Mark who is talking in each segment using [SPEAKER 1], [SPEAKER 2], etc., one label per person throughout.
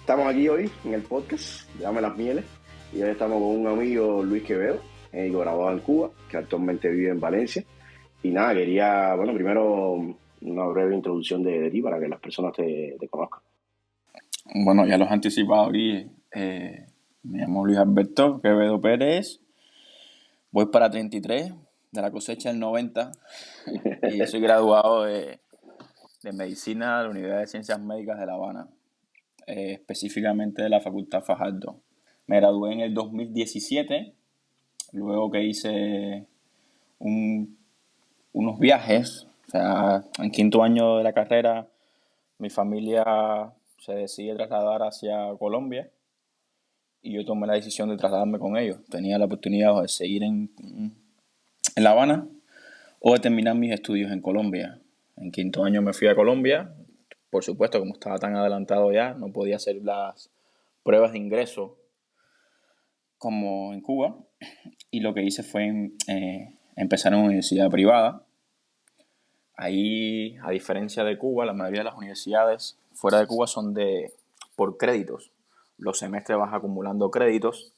[SPEAKER 1] Estamos aquí hoy en el podcast, Dame las Mieles, y hoy estamos con un amigo, Luis Quevedo, médico graduado en Cuba, que actualmente vive en Valencia. Y nada, quería, bueno, primero una breve introducción de ti para que las personas te conozcan.
[SPEAKER 2] Bueno, ya los he anticipado aquí. Me llamo Luis Alberto Quevedo Pérez. Voy para 33, de la cosecha del 90. Y soy graduado de Medicina de la Universidad de Ciencias Médicas de La Habana, específicamente de la Facultad Fajardo. Me gradué en el 2017, luego que hice unos viajes. O sea, en quinto año de la carrera, mi familia se decide trasladar hacia Colombia y yo tomé la decisión de trasladarme con ellos. Tenía la oportunidad de seguir en La Habana o de terminar mis estudios en Colombia. En quinto año me fui a Colombia. Por supuesto, como estaba tan adelantado ya, no podía hacer las pruebas de ingreso como en Cuba. Y lo que hice fue empezar en una universidad privada. Ahí, a diferencia de Cuba, la mayoría de las universidades fuera de Cuba son por créditos. Los semestres vas acumulando créditos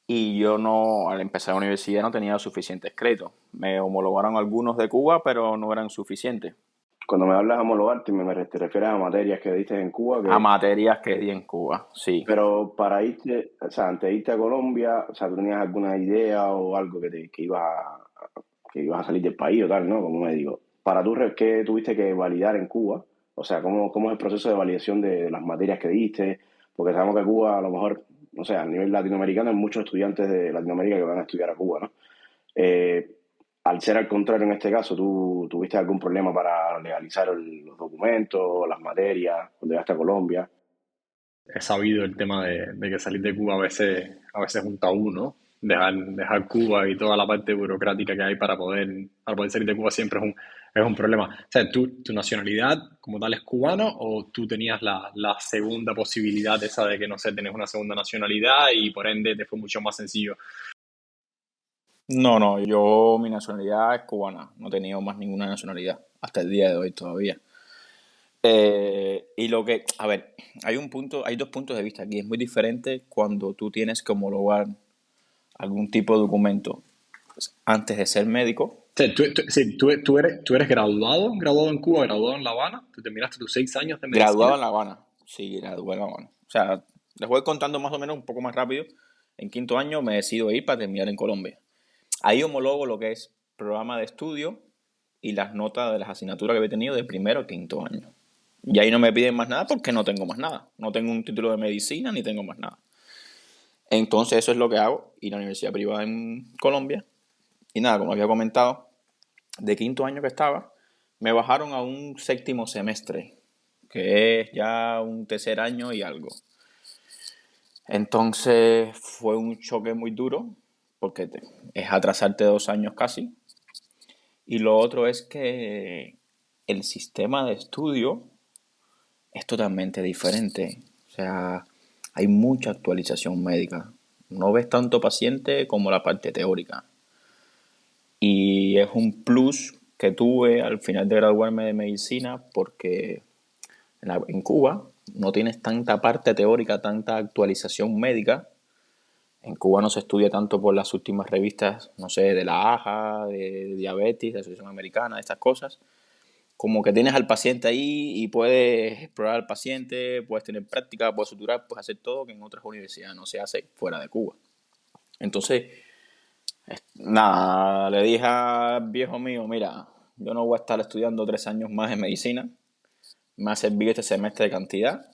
[SPEAKER 2] y yo no, al empezar la universidad no tenía suficientes créditos. Me homologaron algunos de Cuba, pero no eran suficientes.
[SPEAKER 1] Cuando me hablas de homologarte, te refieres a materias que diste en Cuba,
[SPEAKER 2] A materias que di en Cuba, sí.
[SPEAKER 1] pero para irte, o sea, antes de irte a Colombia, o sea, ¿tú tenías alguna idea o algo que ibas a salir del país o tal, ¿no? Como médico. Para tú, ¿qué tuviste que validar en Cuba? O sea, ¿cómo es el proceso de validación de las materias que diste? Porque sabemos que Cuba, a lo mejor, no sé, a nivel latinoamericano, hay muchos estudiantes de Latinoamérica que van a estudiar a Cuba, ¿no? Eh, Al ser al contrario en este caso, ¿tú tuviste algún problema para legalizar los documentos, las materias, cuando llegaste a Colombia?
[SPEAKER 3] He sabido el tema de que salir de Cuba a veces es un tabú, ¿no? Dejar Cuba y toda la parte burocrática que hay para poder salir de Cuba siempre es un problema. O sea, ¿tu nacionalidad como tal es cubano o tú tenías la segunda posibilidad esa de que, no sé, tenés una segunda nacionalidad y por ende te fue mucho más sencillo?
[SPEAKER 2] No, mi nacionalidad es cubana. No he tenido más ninguna nacionalidad hasta el día de hoy todavía. A ver, hay dos puntos de vista aquí. Es muy diferente cuando tú tienes que homologar algún tipo de documento antes de ser médico.
[SPEAKER 3] O sea, tú eres graduado en Cuba, graduado en La Habana, tú terminaste tus 6 años de
[SPEAKER 2] Graduado
[SPEAKER 3] medicina.
[SPEAKER 2] en La Habana. Sí, graduado en La Habana. O sea, les voy contando más o menos un poco más rápido. En quinto año me decido ir para terminar en Colombia. Ahí homologo lo que es programa de estudio y las notas de las asignaturas que había tenido de primero a quinto año. Y ahí no me piden más nada porque no tengo más nada. No tengo un título de medicina ni tengo más nada. Entonces eso es lo que hago, ir a la universidad privada en Colombia. Y nada, como había comentado, de quinto año que estaba, me bajaron a un séptimo semestre, que es ya un tercer año y algo. Entonces fue un choque muy duro, porque es atrasarte 2 años casi. Y lo otro es que el sistema de estudio es totalmente diferente. O sea, hay mucha actualización médica. No ves tanto paciente como la parte teórica. Y es un plus que tuve al final de graduarme de medicina porque en Cuba no tienes tanta parte teórica, tanta actualización médica. En Cuba no se estudia tanto por las últimas revistas, no sé, de la AJA, de diabetes, de la Asociación Americana, de estas cosas. Como que tienes al paciente ahí y puedes explorar al paciente, puedes tener práctica, puedes suturar, puedes hacer todo que en otras universidades no se hace fuera de Cuba. Entonces, nada, le dije al viejo mío, mira, yo no voy a estar estudiando 3 años más en medicina, me ha servido este semestre de cantidad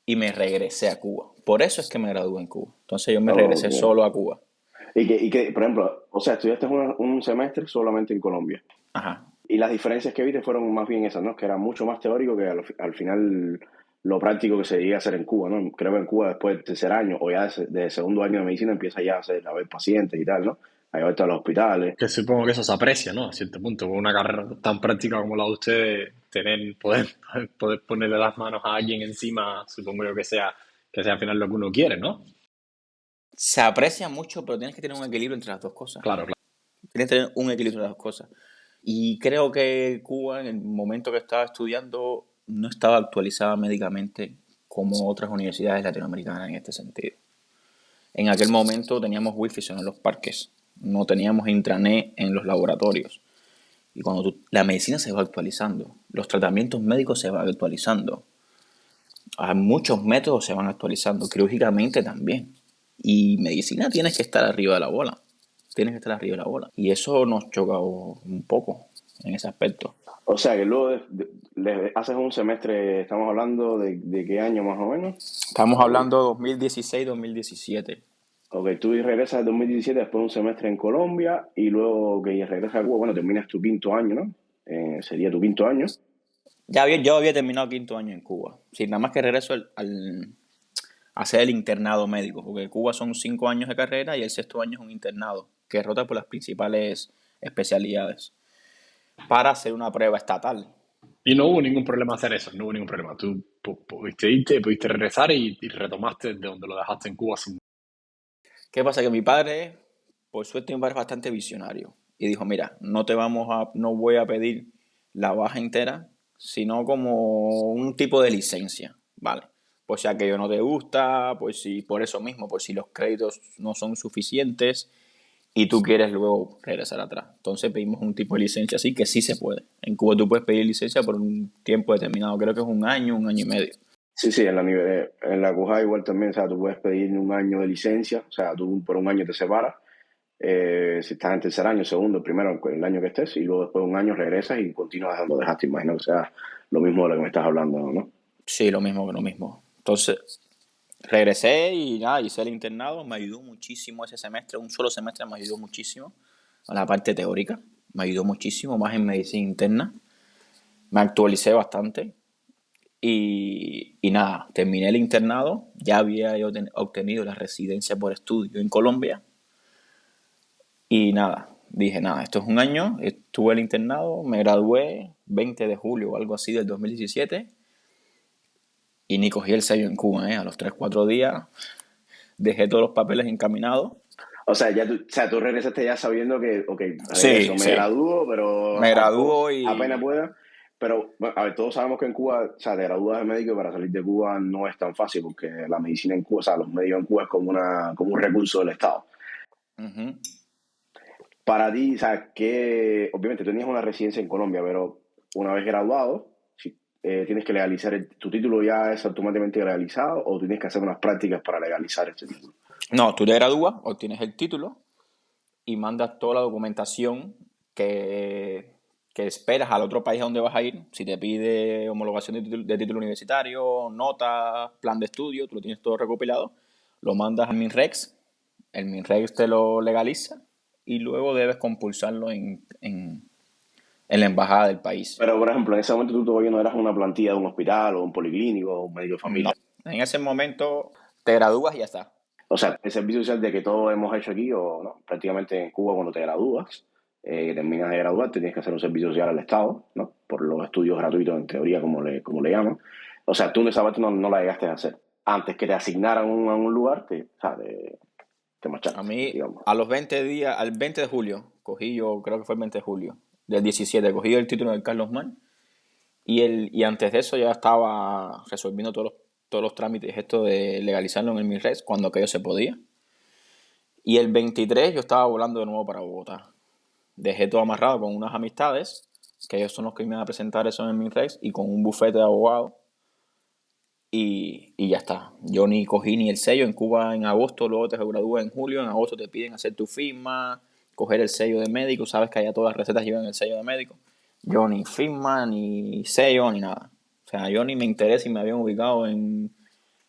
[SPEAKER 2] y me regresé a Cuba. Por eso es que me gradué en Cuba. Entonces yo me regresé
[SPEAKER 1] Ok.
[SPEAKER 2] solo a Cuba.
[SPEAKER 1] Por ejemplo, o sea, estudiaste un semestre solamente en Colombia.
[SPEAKER 2] Ajá.
[SPEAKER 1] Y las diferencias que viste fueron más bien esas, ¿no? Que era mucho más teórico que al final lo práctico que se llega a hacer en Cuba, ¿no? Creo que en Cuba después del tercer año o ya de segundo año de medicina empieza ya a ver pacientes y tal, ¿no? A llevarte a los hospitales.
[SPEAKER 3] Que supongo que eso se aprecia, ¿no? A cierto punto, con una carrera tan práctica como la de ustedes, poder ponerle las manos a alguien encima, supongo yo que sea al final lo que uno quiere, ¿no?
[SPEAKER 2] Se aprecia mucho, pero tienes que tener un equilibrio entre las dos cosas.
[SPEAKER 3] Claro, claro.
[SPEAKER 2] Tienes que tener un equilibrio entre las dos cosas. Y creo que Cuba, en el momento que estaba estudiando, no estaba actualizada médicamente como otras universidades latinoamericanas en este sentido. En aquel momento teníamos wifi solo en los parques, no teníamos intranet en los laboratorios. Y cuando la medicina se va actualizando, los tratamientos médicos se van actualizando, muchos métodos se van actualizando, quirúrgicamente también. Y medicina tienes que estar arriba de la bola. Tienes que estar arriba de la bola. Y eso nos choca un poco en ese aspecto.
[SPEAKER 1] O sea, que luego le haces un semestre, estamos hablando de qué año más o menos.
[SPEAKER 2] Estamos hablando 2016-2017.
[SPEAKER 1] Ok, tú regresas en 2017 después de un semestre en Colombia y luego que regresas a Cuba, bueno, terminas tu quinto año, ¿no? Sería tu quinto año.
[SPEAKER 2] Yo había terminado quinto año en Cuba. Sí, nada más que regreso a hacer el internado médico, porque en Cuba son 5 años de carrera y el sexto año es un internado que rota por las principales especialidades para hacer una prueba estatal.
[SPEAKER 3] Y no hubo ningún problema hacer eso, no hubo ningún problema. Tú pudiste irte, pudiste regresar y retomaste de donde lo dejaste en Cuba sin...
[SPEAKER 2] ¿Qué pasa? Que mi padre, por suerte, mi padre es bastante visionario. Y dijo, mira, no voy a pedir la baja entera, sino como un tipo de licencia, ¿vale? Pues si aquello no te gusta, pues si por eso mismo, pues si los créditos no son suficientes y tú quieres luego regresar atrás. Entonces pedimos un tipo de licencia así que sí se puede. En Cuba tú puedes pedir licencia por un tiempo determinado, creo que es un año y medio.
[SPEAKER 1] Sí, en la CUJA igual también, o sea, tú puedes pedir un año de licencia, o sea, tú por un año te separas, si estás en tercer año, segundo, primero, el año que estés, y luego después de un año regresas y continúas donde dejaste, imagino que sea lo mismo de lo que me estás hablando, ¿no?
[SPEAKER 2] Sí, lo mismo que lo mismo. Entonces, regresé y nada, hice el internado, me ayudó muchísimo ese semestre, un solo semestre me ayudó muchísimo a la parte teórica, me ayudó muchísimo más en medicina interna, me actualicé bastante y nada, terminé el internado, ya había yo obtenido la residencia por estudio en Colombia y nada, dije nada, esto es un año, estuve el internado, me gradué 20 de julio o algo así del 2017 y ni cogí el sello en Cuba, a los 3-4 días dejé todos los papeles encaminados.
[SPEAKER 1] O sea, tú regresaste ya sabiendo que, ok,
[SPEAKER 2] Sí,
[SPEAKER 1] regreso, me
[SPEAKER 2] sí.
[SPEAKER 1] gradúo, pero
[SPEAKER 2] Me gradúo y...
[SPEAKER 1] apenas pueda. Pero, bueno, a ver, todos sabemos que en Cuba, o sea, te gradúas de médico y para salir de Cuba no es tan fácil porque la medicina en Cuba, o sea, los médicos en Cuba es como un recurso del Estado.
[SPEAKER 2] Uh-huh.
[SPEAKER 1] Para ti, o sea, que obviamente tenías una residencia en Colombia, pero una vez graduado, si, tienes que legalizar, tu título ya es automáticamente legalizado o tienes que hacer unas prácticas para legalizar ese título.
[SPEAKER 2] No, tú te gradúas, obtienes el título y mandas toda la documentación que esperas al otro país a donde vas a ir. Si te pide homologación de título universitario, notas, plan de estudio, tú lo tienes todo recopilado, lo mandas al MINREX, el MINREX te lo legaliza y luego debes compulsarlo en la embajada del país.
[SPEAKER 1] Pero, por ejemplo, en ese momento tú todavía no eras una plantilla de un hospital o un policlínico o un médico de
[SPEAKER 2] No,
[SPEAKER 1] familia.
[SPEAKER 2] en ese momento te gradúas y ya está.
[SPEAKER 1] O sea, el servicio social de que todos hemos hecho aquí, o no, prácticamente en Cuba cuando te gradúas, que terminas de graduarte, tienes que hacer un servicio social al Estado, ¿no? Por los estudios gratuitos, en teoría, como le llaman. O sea, tú en esa parte no la llegaste a hacer. Antes que te asignaran a un lugar, te
[SPEAKER 2] A
[SPEAKER 1] marchaste,
[SPEAKER 2] mí,
[SPEAKER 1] digamos.
[SPEAKER 2] a los 20 días, al 20 de julio, cogí yo, creo que fue el 20 de julio, del 17, cogí el título del Carlos Mann y antes de eso ya estaba resolviendo todos los trámites, esto de legalizarlo en el MIRRES cuando aquello se podía. Y el 23 yo estaba volando de nuevo para Bogotá. Dejé todo amarrado con unas amistades, que ellos son los que me van a presentar eso en el MIRRES, y con un bufete de abogados. Y ya está. Yo ni cogí ni el sello en Cuba en agosto, luego te gradúas en julio, en agosto te piden hacer tu firma, coger el sello de médico, sabes que allá todas las recetas llevan el sello de médico. Yo ni firma, ni sello, ni nada. O sea, yo ni me enteré si me habían ubicado en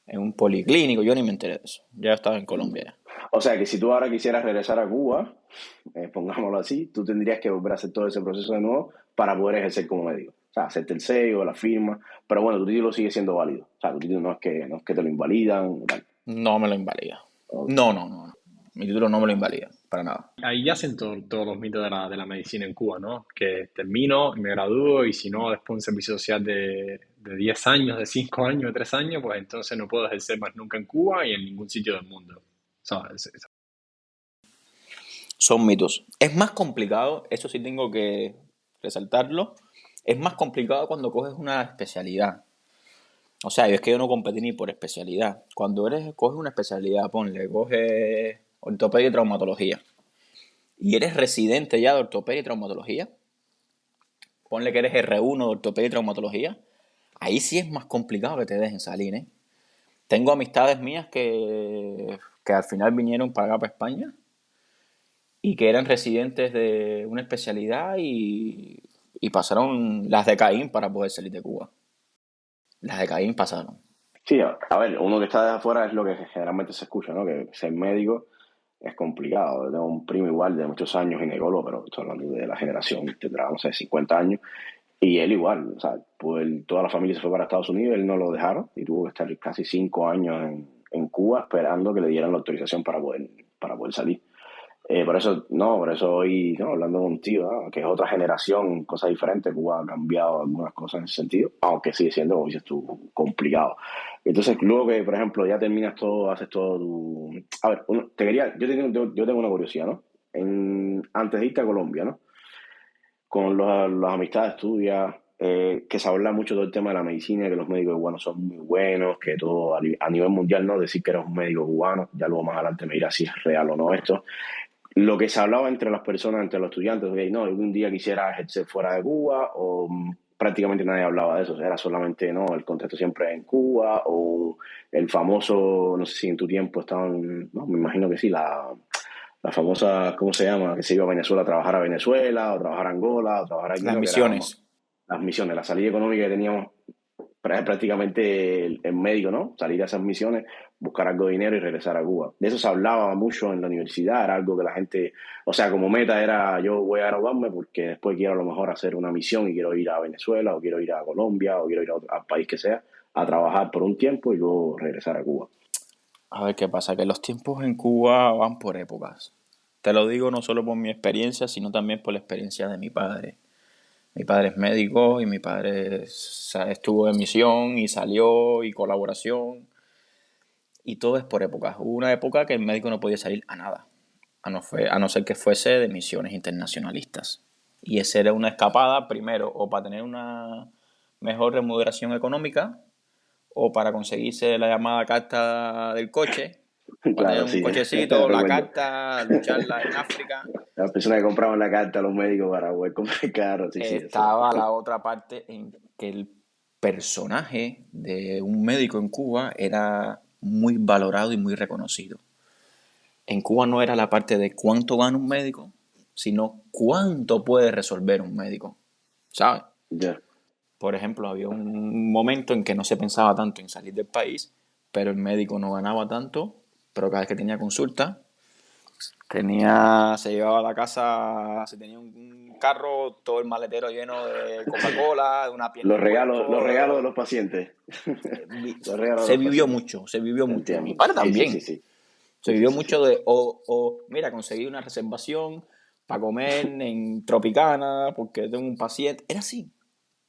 [SPEAKER 2] un policlínico, yo ni me enteré de eso. Ya estaba en Colombia ya.
[SPEAKER 1] O sea, que si tú ahora quisieras regresar a Cuba, pongámoslo así, tú tendrías que volver a hacer todo ese proceso de nuevo para poder ejercer como médico. O sea, hacerte el sello, la firma, pero bueno, tu título sigue siendo válido. O sea, tu título no es que te lo invalidan, tal.
[SPEAKER 2] No me lo invalida.
[SPEAKER 1] Ok.
[SPEAKER 2] No. Mi título no me lo invalida, para nada.
[SPEAKER 3] Ahí yacen todos los mitos de la medicina en Cuba, ¿no? Que termino, me gradúo y si no, después un servicio social de 10 años, de 5 años, de 3 años, pues entonces no puedo ejercer más nunca en Cuba y en ningún sitio del mundo.
[SPEAKER 2] Son mitos. Es más complicado, eso sí tengo que resaltarlo, es más complicado cuando coges una especialidad. O sea, es que yo no competí ni por especialidad. Cuando coges una especialidad, coges ortopedia y traumatología, y eres residente ya de ortopedia y traumatología, ponle que eres R1 de ortopedia y traumatología, ahí sí es más complicado que te dejen salir, ¿eh? Tengo amistades mías que al final vinieron para acá, para España, y que eran residentes de una especialidad y pasaron las de Caín para poder salir de Cuba. Las de Caín pasaron.
[SPEAKER 1] Sí, a ver, uno que está de afuera es lo que generalmente se escucha, ¿no? Que ser médico es complicado. Yo tengo un primo igual de muchos años, ginecólogo, pero estoy hablando de la generación, tendrá, no sé, 50 años, y él igual, o sea, pues toda la familia se fue para Estados Unidos, él no lo dejaron y tuvo que estar casi 5 años en Cuba esperando que le dieran la autorización para poder salir. Por eso hoy, no, hablando con un tío, ¿no? Que es otra generación, cosas diferentes, Cuba ha cambiado algunas cosas en ese sentido, aunque sigue siendo, como dices tú, complicado. Entonces, luego que, por ejemplo, ya terminas todo, haces todo tu... A ver, yo tengo una curiosidad, ¿no? Antes de irte a Colombia, ¿no? Con las amistades tuyas, que se habla mucho del tema de la medicina, que los médicos cubanos son muy buenos, que todo a nivel mundial, ¿no? Decir que eres un médico cubano, ya luego más adelante me dirás si es real o no esto. Lo que se hablaba entre las personas, entre los estudiantes, que no, algún día quisiera ejercer fuera de Cuba, o prácticamente nadie hablaba de eso, era solamente, no, el contexto siempre en Cuba, o el famoso, no sé si en tu tiempo estaban, no, me imagino que sí, la famosa, ¿cómo se llama? Que se iba a Venezuela a trabajar a Venezuela, o trabajar a Angola, o trabajar aquí,
[SPEAKER 2] Las
[SPEAKER 1] ¿no? Que era, vamos,
[SPEAKER 2] misiones.
[SPEAKER 1] las misiones, la salida económica que teníamos prácticamente el médico, ¿no? Salir a esas misiones, buscar algo de dinero y regresar a Cuba. De eso se hablaba mucho en la universidad, era algo que la gente, o sea, como meta era yo voy a graduarme porque después quiero a lo mejor hacer una misión y quiero ir a Venezuela o quiero ir a Colombia o quiero ir al país que sea a trabajar por un tiempo y luego regresar a Cuba.
[SPEAKER 2] A ver qué pasa, que los tiempos en Cuba van por épocas. Te lo digo no solo por mi experiencia, sino también por la experiencia de mi padre. Mi padre es médico y mi padre estuvo en misión y salió y colaboración. Y todo es por épocas. Hubo una época que el médico no podía salir a nada, a no ser que fuese de misiones internacionalistas. Y esa era una escapada, primero, o para tener una mejor remuneración económica, o para conseguirse la llamada carta del coche, para tener
[SPEAKER 1] Claro,
[SPEAKER 2] un
[SPEAKER 1] sí,
[SPEAKER 2] cochecito, la
[SPEAKER 1] recuerdo.
[SPEAKER 2] carta, lucharla en África.
[SPEAKER 1] Las personas que compraban la carta a los médicos para poder comprar carros, sí, sí, eso.
[SPEAKER 2] Estaba la otra parte en que el personaje de un médico en Cuba era muy valorado y muy reconocido. En Cuba no era la parte de cuánto gana un médico, sino cuánto puede resolver un médico, ¿sabes?
[SPEAKER 1] Ya.
[SPEAKER 2] Por ejemplo, había un momento en que no se pensaba tanto en salir del país, pero el médico no ganaba tanto, pero cada vez que tenía consulta, se llevaba a la casa, si tenía un carro, todo el maletero lleno de Coca-Cola, de una pierna de
[SPEAKER 1] Los
[SPEAKER 2] puerco.
[SPEAKER 1] regalos de los pacientes. Los regalos de los pacientes.
[SPEAKER 2] Se vivió mucho. Mi
[SPEAKER 1] Entiendo.
[SPEAKER 2] padre
[SPEAKER 1] Sí, sí, sí,
[SPEAKER 2] también.
[SPEAKER 1] sí.
[SPEAKER 2] Se
[SPEAKER 1] Sí, sí,
[SPEAKER 2] vivió
[SPEAKER 1] sí, sí.
[SPEAKER 2] mucho mira, conseguí una reservación para comer en Tropicana porque tengo un paciente. Era así.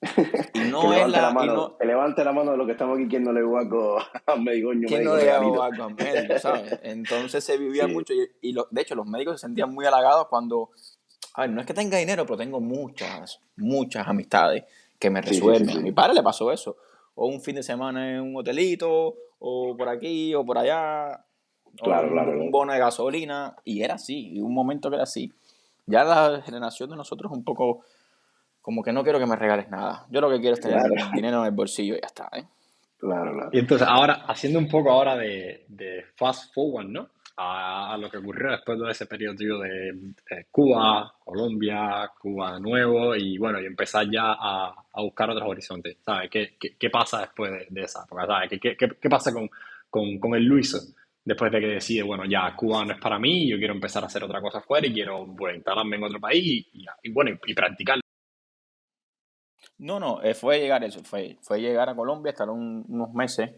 [SPEAKER 2] Y
[SPEAKER 1] Que
[SPEAKER 2] no es y no,
[SPEAKER 1] levante la mano de los que estamos aquí, quien no le guaco a Medigoño,
[SPEAKER 2] ¿quién no
[SPEAKER 1] médico
[SPEAKER 2] le
[SPEAKER 1] regalito.
[SPEAKER 2] daba algo al médico, sabes? Entonces se vivía
[SPEAKER 1] Sí,
[SPEAKER 2] mucho de hecho los médicos se sentían muy halagados cuando, a ver, no es que tenga dinero, pero tengo muchas amistades que me
[SPEAKER 1] sí, sí, sí,
[SPEAKER 2] resuelven. A
[SPEAKER 1] sí.
[SPEAKER 2] mi padre le pasó eso. O un fin de semana en un hotelito, o por aquí, o por allá, o
[SPEAKER 1] Claro, claro,
[SPEAKER 2] un
[SPEAKER 1] claro.
[SPEAKER 2] bono de gasolina. Y era así, y un momento que era así. Ya la generación de nosotros un poco como que no quiero que me regales nada. Yo lo que quiero es tener
[SPEAKER 1] Claro,
[SPEAKER 2] dinero en el bolsillo y ya está, ¿eh?
[SPEAKER 1] claro,
[SPEAKER 3] Y
[SPEAKER 1] claro.
[SPEAKER 3] entonces, ahora, haciendo un poco ahora de fast forward, ¿no? A lo que ocurrió después de ese periodo tío, de Cuba, Colombia, Cuba de nuevo, y bueno, y empezar ya a buscar otros horizontes, ¿sabes? ¿Qué pasa después de esa época? ¿Sabes? ¿Qué pasa con el Luiso después de que decide, bueno, ya Cuba no es para mí, yo quiero empezar a hacer otra cosa afuera y quiero, bueno, instalarme en otro país y bueno, y practicar?
[SPEAKER 2] No, no, fue llegar eso, fue llegar a Colombia, estar unos meses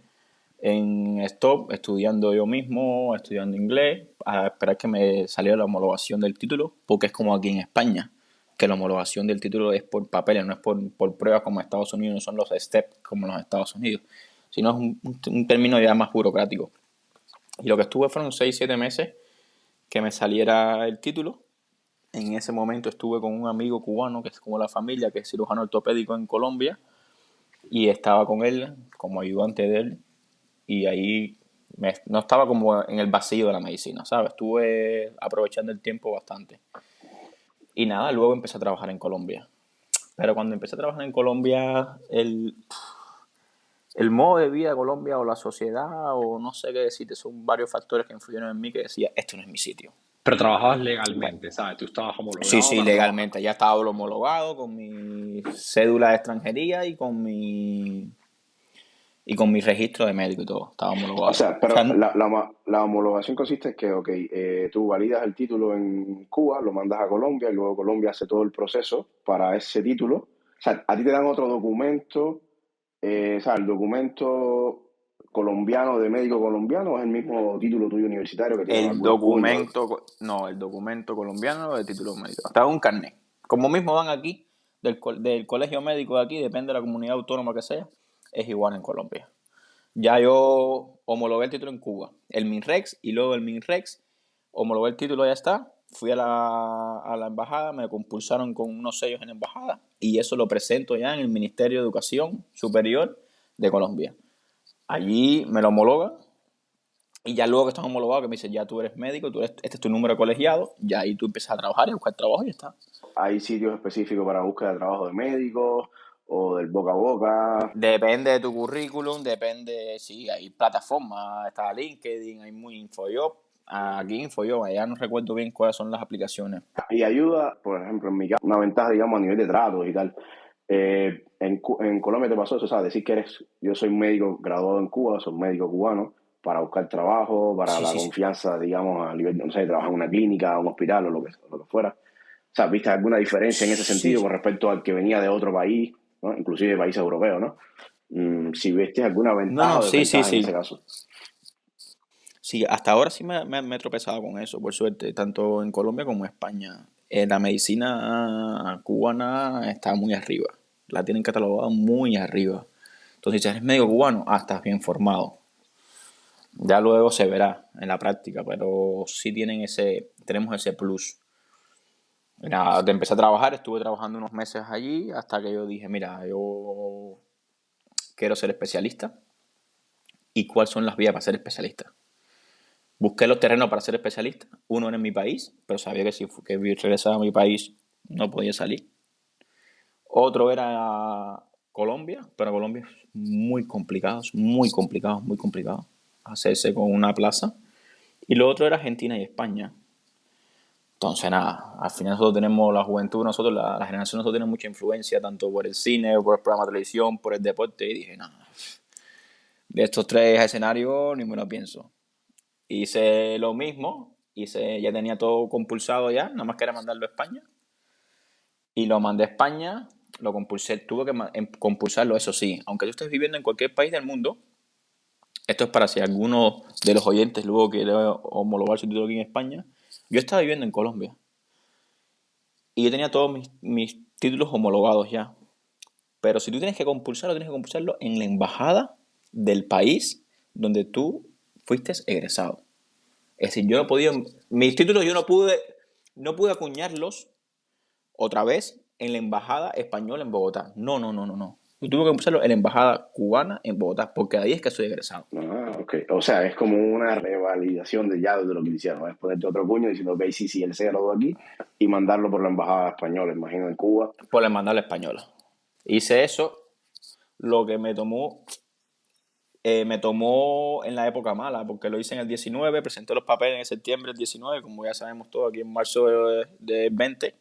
[SPEAKER 2] en Stop, estudiando yo mismo, estudiando inglés, a esperar que me saliera la homologación del título, porque es como aquí en España, que la homologación del título es por papeles, no es por pruebas como en Estados Unidos, no son los STEP como en los Estados Unidos, sino es un término ya más burocrático. Y lo que estuve fueron 6, 7 meses que me saliera el título. En ese momento estuve con un amigo cubano, que es como la familia, que es cirujano ortopédico en Colombia, y estaba con él como ayudante de él y ahí no estaba como en el vacío de la medicina, ¿sabes? Estuve aprovechando el tiempo bastante. Y nada, luego empecé a trabajar en Colombia. Pero cuando empecé a trabajar en Colombia, el modo de vida de Colombia o la sociedad o no sé qué decirte, son varios factores que influyeron en mí que decía, esto no es mi sitio.
[SPEAKER 3] Pero trabajabas
[SPEAKER 2] Bueno,
[SPEAKER 3] legalmente, ¿sabes? Tú estabas
[SPEAKER 2] sí,
[SPEAKER 3] homologado
[SPEAKER 2] sí,
[SPEAKER 3] para trabajar.
[SPEAKER 2] legalmente. Ya estaba homologado con mi cédula de extranjería y con mi registro de médico y todo. Estaba
[SPEAKER 1] O
[SPEAKER 2] homologado.
[SPEAKER 1] sea,
[SPEAKER 2] O sea,
[SPEAKER 1] pero la homologación consiste en que, ok, tú validas el título en Cuba, lo mandas a Colombia y luego Colombia hace todo el proceso para ese título. O sea, a ti te dan otro documento, o sea, el documento colombiano de médico colombiano o es el mismo título tuyo universitario que tiene
[SPEAKER 2] el
[SPEAKER 1] algunos puños.
[SPEAKER 2] documento, no, el documento colombiano de título médico. Estaba un carnet. Como mismo dan aquí, del colegio médico de aquí, depende de la comunidad autónoma que sea, es igual en Colombia. Ya yo homologué el título en Cuba, el MINREX, y luego el MINREX, homologué el título, ya está. Fui a la embajada, me compulsaron con unos sellos en la embajada y eso lo presento ya en el Ministerio de Educación Superior de Colombia. Allí me lo homologan y ya luego que estás homologado, que me dicen, ya tú eres médico, este es tu número de colegiado, ya ahí tú empiezas a trabajar y a buscar trabajo y ya está.
[SPEAKER 1] Hay sitios específicos para búsqueda de trabajo de médicos o del boca a boca.
[SPEAKER 2] Depende de tu currículum, depende, sí, hay plataformas, está LinkedIn, hay muy InfoJob, aquí InfoJob, allá no recuerdo bien cuáles son las aplicaciones.
[SPEAKER 1] Y ayuda, por ejemplo, en mi caso, una ventaja, digamos, a nivel de tratos y tal. En Colombia te pasó eso, ¿sabes? Decir que yo soy un médico graduado en Cuba, soy un médico cubano, para buscar trabajo, para
[SPEAKER 2] Sí,
[SPEAKER 1] la
[SPEAKER 2] sí, sí.
[SPEAKER 1] confianza, digamos, a nivel, no sé, trabajar en una clínica, un hospital o lo que fuera. O sea, ¿viste alguna diferencia en ese sentido
[SPEAKER 2] Sí.
[SPEAKER 1] con respecto al que venía de otro país, ¿no? Inclusive de países europeos, ¿no? Si viste alguna
[SPEAKER 2] No,
[SPEAKER 1] ventaja
[SPEAKER 2] no,
[SPEAKER 1] o
[SPEAKER 2] sí, sí,
[SPEAKER 1] desventaja en ese
[SPEAKER 2] sí.
[SPEAKER 1] caso.
[SPEAKER 2] Sí, hasta ahora sí me he tropezado con eso, por suerte, tanto en Colombia como en España. La medicina cubana está muy arriba, la tienen catalogada muy arriba. Entonces, si eres médico cubano, estás bien formado. Ya luego se verá en la práctica, pero sí tenemos ese plus. Mira, te empecé a trabajar, estuve trabajando unos meses allí hasta que yo dije, mira, yo quiero ser especialista. ¿Y cuáles son las vías para ser especialista? Busqué los terrenos para ser especialista. Uno era en mi país, pero sabía que si regresaba a mi país no podía salir. Otro era Colombia, pero Colombia es muy complicado, muy complicado, muy complicado hacerse con una plaza. Y lo otro era Argentina y España. Entonces, nada, al final nosotros tenemos la juventud, la generación, nosotros tenemos mucha influencia, tanto por el cine, por el programa de televisión, por el deporte, y dije, nada, de estos tres escenarios ni me lo pienso. Hice lo mismo, ya tenía todo compulsado ya, nada más que era mandarlo a España, y lo mandé a España, lo compulsé, tuve que compulsarlo, eso sí, aunque tú estés viviendo en cualquier país del mundo, esto es para si alguno de los oyentes luego quiere homologar su título aquí en España, yo estaba viviendo en Colombia. Y yo tenía todos mis títulos homologados ya. Pero si tú tienes que compulsarlo en la embajada del país donde tú fuiste egresado. Es decir, yo no podía, mis títulos yo no pude acuñarlos otra vez en la embajada española en Bogotá. No, no, no, no, no. Yo tuve que compulsarlo en la embajada cubana en Bogotá, porque ahí es que soy egresado.
[SPEAKER 1] Ah, ok. O sea, es como una revalidación de ya de lo que hicieron. Es ponerte otro puño diciendo, ok, sí, sí, él se graduó aquí y mandarlo por la embajada española, imagino, en Cuba.
[SPEAKER 2] Por la embajada española. Hice eso, lo que me tomó en la época mala, porque lo hice en el 19, presenté los papeles en septiembre del 19, como ya sabemos todo aquí en marzo de 20,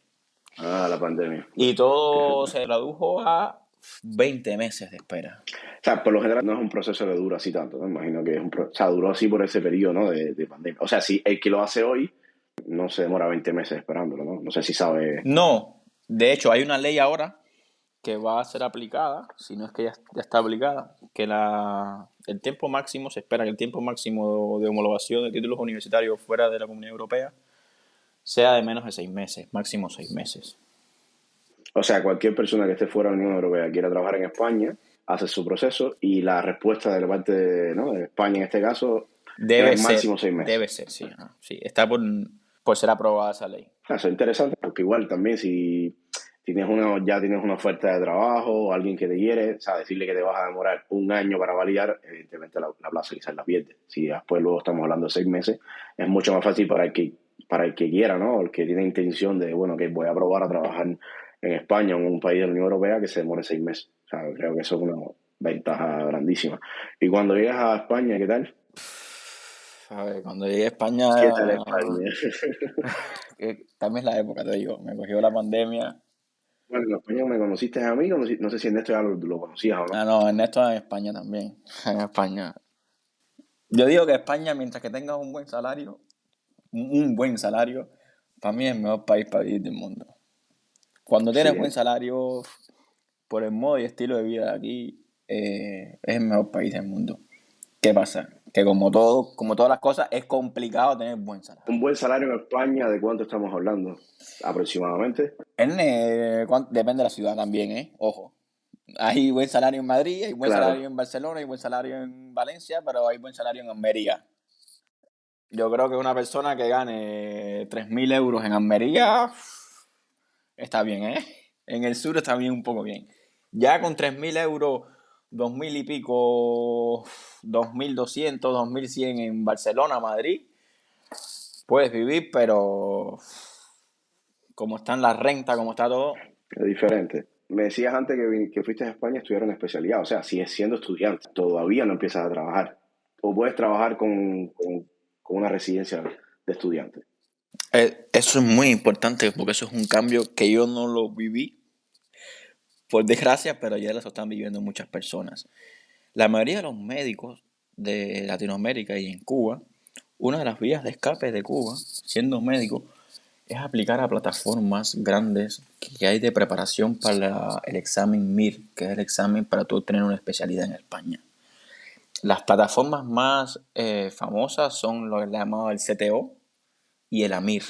[SPEAKER 1] Ah, la pandemia.
[SPEAKER 2] y
[SPEAKER 1] Que-
[SPEAKER 2] todo se tradujo a 20 meses de espera.
[SPEAKER 1] O sea, por lo general no es un proceso que dura así tanto, ¿no? Imagino que o sea, duró así por ese periodo, ¿no? De pandemia. O sea, si el que lo hace hoy no se demora 20 meses esperándolo, ¿no? No sé si sabe.
[SPEAKER 2] No, de hecho hay una ley ahora que va a ser aplicada, si no es que ya está aplicada, que el tiempo máximo, se espera que el tiempo máximo de homologación de títulos universitarios fuera de la Comunidad Europea sea de menos de 6 meses, máximo 6 meses.
[SPEAKER 1] O sea, cualquier persona que esté fuera de la Unión Europea quiera trabajar en España, hace su proceso y la respuesta de la parte de, ¿no? de España en este caso es máximo 6 meses.
[SPEAKER 2] Debe ser, sí. Sí, está por ser aprobada esa ley.
[SPEAKER 1] Eso es interesante porque igual también si ya tienes una oferta de trabajo o alguien que te quiere, o sea, decirle que te vas a demorar un año para validar, evidentemente la plaza quizás la pierde. Si después luego estamos hablando de 6 meses, es mucho más fácil para el que quiera, ¿no? El que tiene intención de, bueno, que voy a probar a trabajar en España o en un país de la Unión Europea que se demore 6 meses. O sea, creo que eso es una ventaja grandísima. Y cuando llegas a España, ¿qué tal?
[SPEAKER 2] A ver, cuando llegué a España,
[SPEAKER 1] ¿Qué tal España?
[SPEAKER 2] que también es la época, te digo, me cogió la pandemia.
[SPEAKER 1] Bueno, en España me conociste a mí, no sé si en esto ya lo conocías o no.
[SPEAKER 2] Ah, no, Ernesto en España también. En España. Yo digo que España, mientras que tengas un buen salario, para mí es el mejor país para vivir del mundo. Cuando
[SPEAKER 1] Sí,
[SPEAKER 2] tienes buen salario, por el modo y estilo de vida de aquí, es el mejor país del mundo. ¿Qué pasa? Que como todas las cosas, es complicado tener buen salario.
[SPEAKER 1] un buen salario en España, ¿de cuánto estamos hablando? Aproximadamente.
[SPEAKER 2] Depende de la ciudad también, ¿eh? Ojo. Hay buen salario en Madrid, hay buen
[SPEAKER 1] Claro,
[SPEAKER 2] salario en Barcelona, hay buen salario en Valencia, pero hay buen salario en Almería. Yo creo que una persona que gane 3.000 euros en Almería está bien, ¿eh? En el sur está bien, un poco bien. Ya con 3.000 euros, 2.000 y pico, 2.200, 2.100 en Barcelona, Madrid, puedes vivir, pero como están las rentas, como está todo,
[SPEAKER 1] es diferente. Me decías antes que fuiste a España a estudiar una especialidad, o sea, sigues siendo estudiante, todavía no empiezas a trabajar. O puedes trabajar con una residencia de estudiante.
[SPEAKER 2] eso es muy importante porque eso es un cambio que yo no lo viví, por desgracia, pero ya lo están viviendo muchas personas. La mayoría de los médicos de Latinoamérica y en Cuba, una de las vías de escape de Cuba, siendo médico, es aplicar a plataformas grandes que hay de preparación para el examen MIR, que es el examen para tú tener una especialidad en España. Las plataformas más famosas son lo que le llamado el CTO y el AMIR.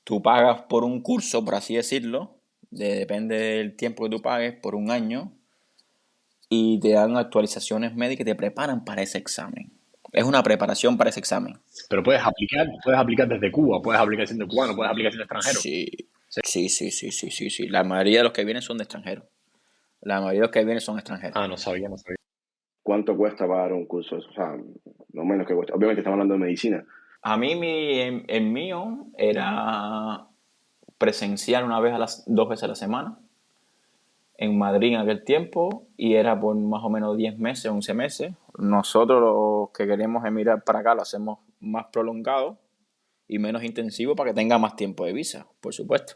[SPEAKER 2] Tú pagas por un curso, por así decirlo, depende del tiempo que tú pagues, por un año, y te dan actualizaciones médicas y te preparan para ese examen. Es una preparación para ese examen.
[SPEAKER 3] Pero puedes aplicar desde Cuba, puedes aplicar siendo cubano, puedes aplicar siendo extranjero.
[SPEAKER 2] Sí, sí. La mayoría de los que vienen son de extranjeros. La mayoría de los que vienen son extranjeros.
[SPEAKER 3] Ah, no sabía, no sabía.
[SPEAKER 1] ¿Cuánto cuesta pagar un curso? O sea, lo menos que cuesta. Obviamente estamos hablando de medicina.
[SPEAKER 2] A mí el mío era presencial una vez 2 veces a la semana en Madrid en aquel tiempo y era por más o menos 10 meses, 11 meses. Nosotros los que queremos emigrar para acá lo hacemos más prolongado y menos intensivo para que tenga más tiempo de visa, por supuesto.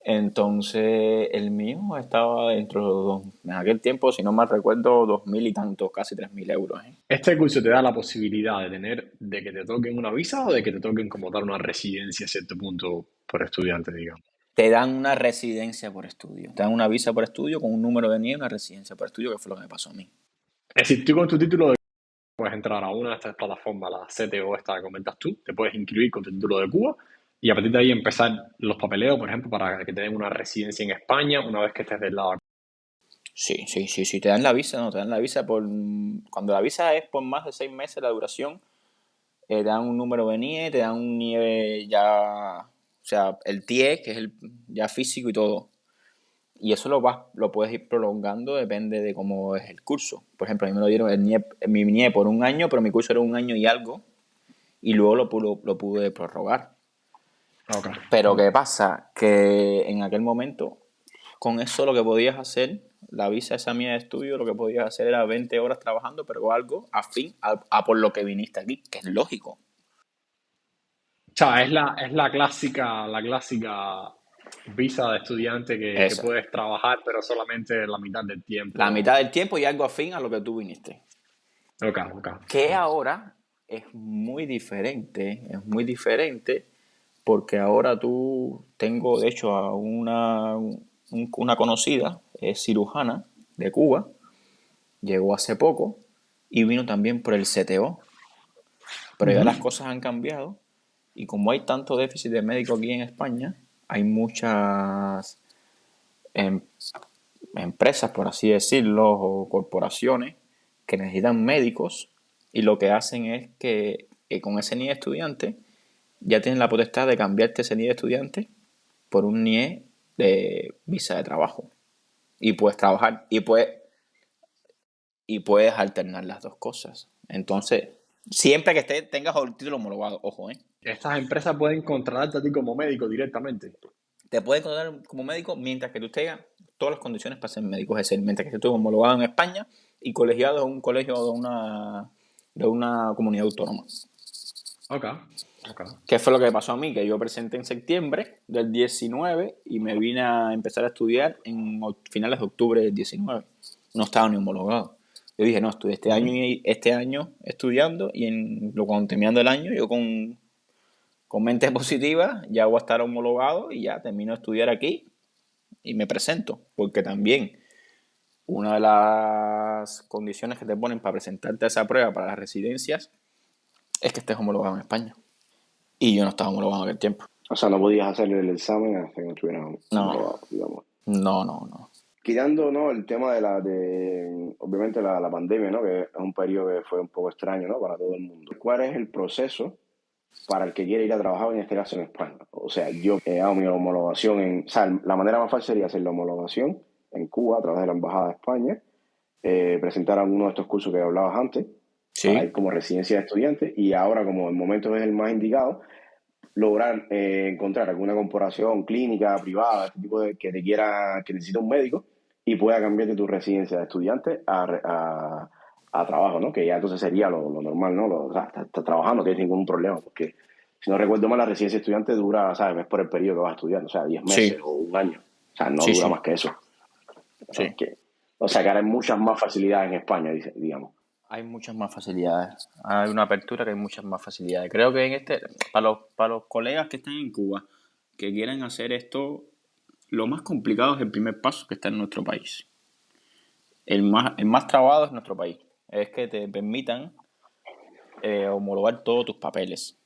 [SPEAKER 2] Entonces el mío estaba dentro en aquel tiempo, si no mal recuerdo, 2.000 y tantos, casi 3.000 euros.
[SPEAKER 3] ¿Este curso te da la posibilidad de que te toquen una visa o de que te toquen como tal una residencia a cierto punto por estudiante, digamos?
[SPEAKER 2] Te dan una residencia por estudio, te dan una visa por estudio con un número de NIE y una residencia por estudio, que fue lo que me pasó a mí.
[SPEAKER 3] Es decir, tú con tu título puedes entrar a una de estas plataformas, la CTO esta que comentas tú, te puedes inscribir con tu título de Cuba y a partir de ahí empezar los papeleos, por ejemplo, para que te den una residencia en España una vez que estés del lado.
[SPEAKER 2] Sí, te dan la visa, no, te dan la visa cuando la visa es por más de 6 meses la duración, te dan un número de NIE, te dan un NIE ya, o sea, el TIE, que es el ya físico y todo. Y eso lo puedes ir prolongando, depende de cómo es el curso. Por ejemplo, a mí me lo dieron mi NIE por un año, pero mi curso era un año y algo, y luego lo pude prorrogar.
[SPEAKER 3] Okay.
[SPEAKER 2] Pero ¿qué pasa? Que en aquel momento, con eso lo que podías hacer, la visa esa mía de estudio, lo que podías hacer era 20 horas trabajando, pero algo afín a por lo que viniste aquí, que es lógico.
[SPEAKER 3] O sea, es la clásica visa de estudiante que
[SPEAKER 2] Esa.
[SPEAKER 3] puedes trabajar, pero solamente la mitad del
[SPEAKER 2] La
[SPEAKER 3] tiempo.
[SPEAKER 2] mitad del tiempo y algo afín a lo que tú viniste.
[SPEAKER 3] Ok, ok.
[SPEAKER 2] Que ahora es muy diferente, porque ahora tengo de hecho a una conocida, es cirujana de Cuba, llegó hace poco y vino también por el CTO, pero ya las cosas han cambiado y como hay tanto déficit de médicos aquí en España, hay muchas em- empresas, por así decirlo, o corporaciones que necesitan médicos y lo que hacen es que con ese NIE de estudiante ya tienen la potestad de cambiarte ese NIE de estudiante por un NIE de visa de trabajo. Y puedes trabajar y puedes alternar las dos cosas. Entonces, siempre que tengas el título homologado, ojo,
[SPEAKER 3] Estas empresas pueden contratarte a ti como médico directamente.
[SPEAKER 2] te pueden contratar como médico mientras que tú tengas todas las condiciones para ser médico, es decir, mientras que estés homologado en España y colegiado en un colegio de una comunidad autónoma.
[SPEAKER 3] Ok.
[SPEAKER 2] ¿Qué fue lo que pasó a mí? Que yo presenté en septiembre del 19 y me vine a empezar a estudiar en finales de octubre del 19. No estaba ni homologado. Yo dije, no, estudié este año estudiando y cuando terminando el año, yo con mente positiva ya voy a estar homologado y ya termino de estudiar aquí y me presento. Porque también una de las condiciones que te ponen para presentarte a esa prueba para las residencias es que estés homologado en España. Y yo no estaba homologado en aquel tiempo.
[SPEAKER 1] O sea, no podías hacer el examen hasta que no estuvieras
[SPEAKER 2] No,
[SPEAKER 1] homologado, digamos.
[SPEAKER 2] no.
[SPEAKER 1] Quitando, ¿no?, el tema de obviamente la pandemia, ¿no?, que es un periodo que fue un poco extraño, ¿no?, para todo el mundo. ¿Cuál es el proceso para el que quiere ir a trabajar, en este caso en España? O sea, yo hago mi homologación o sea, la manera más fácil sería hacer la homologación en Cuba a través de la Embajada de España, presentar alguno de estos cursos que hablabas antes, para ir
[SPEAKER 2] Sí,
[SPEAKER 1] como residencia de estudiantes, y ahora, como el momento es el más indicado, lograr encontrar alguna corporación clínica, privada, este tipo de que necesita un médico y pueda cambiar de tu residencia de estudiante a trabajo, ¿no? Que ya entonces sería lo normal, ¿no? O sea, estás trabajando, no tienes ningún problema, porque si no recuerdo mal, la residencia de estudiante dura, ¿sabes? Es por el periodo que vas a estudiar, o sea, 10 meses
[SPEAKER 2] sí,
[SPEAKER 1] o un año. O sea, no
[SPEAKER 2] sí,
[SPEAKER 1] dura más
[SPEAKER 2] sí,
[SPEAKER 1] que eso.
[SPEAKER 2] sí.
[SPEAKER 1] O sea, que ahora hay muchas más facilidades en España, digamos.
[SPEAKER 2] Hay muchas más facilidades. Hay una apertura que hay muchas más facilidades. Creo que para los colegas que están en Cuba, que quieren hacer esto, lo más complicado es el primer paso que está en nuestro país. El más trabado es nuestro país. Es que te permitan homologar todos tus papeles,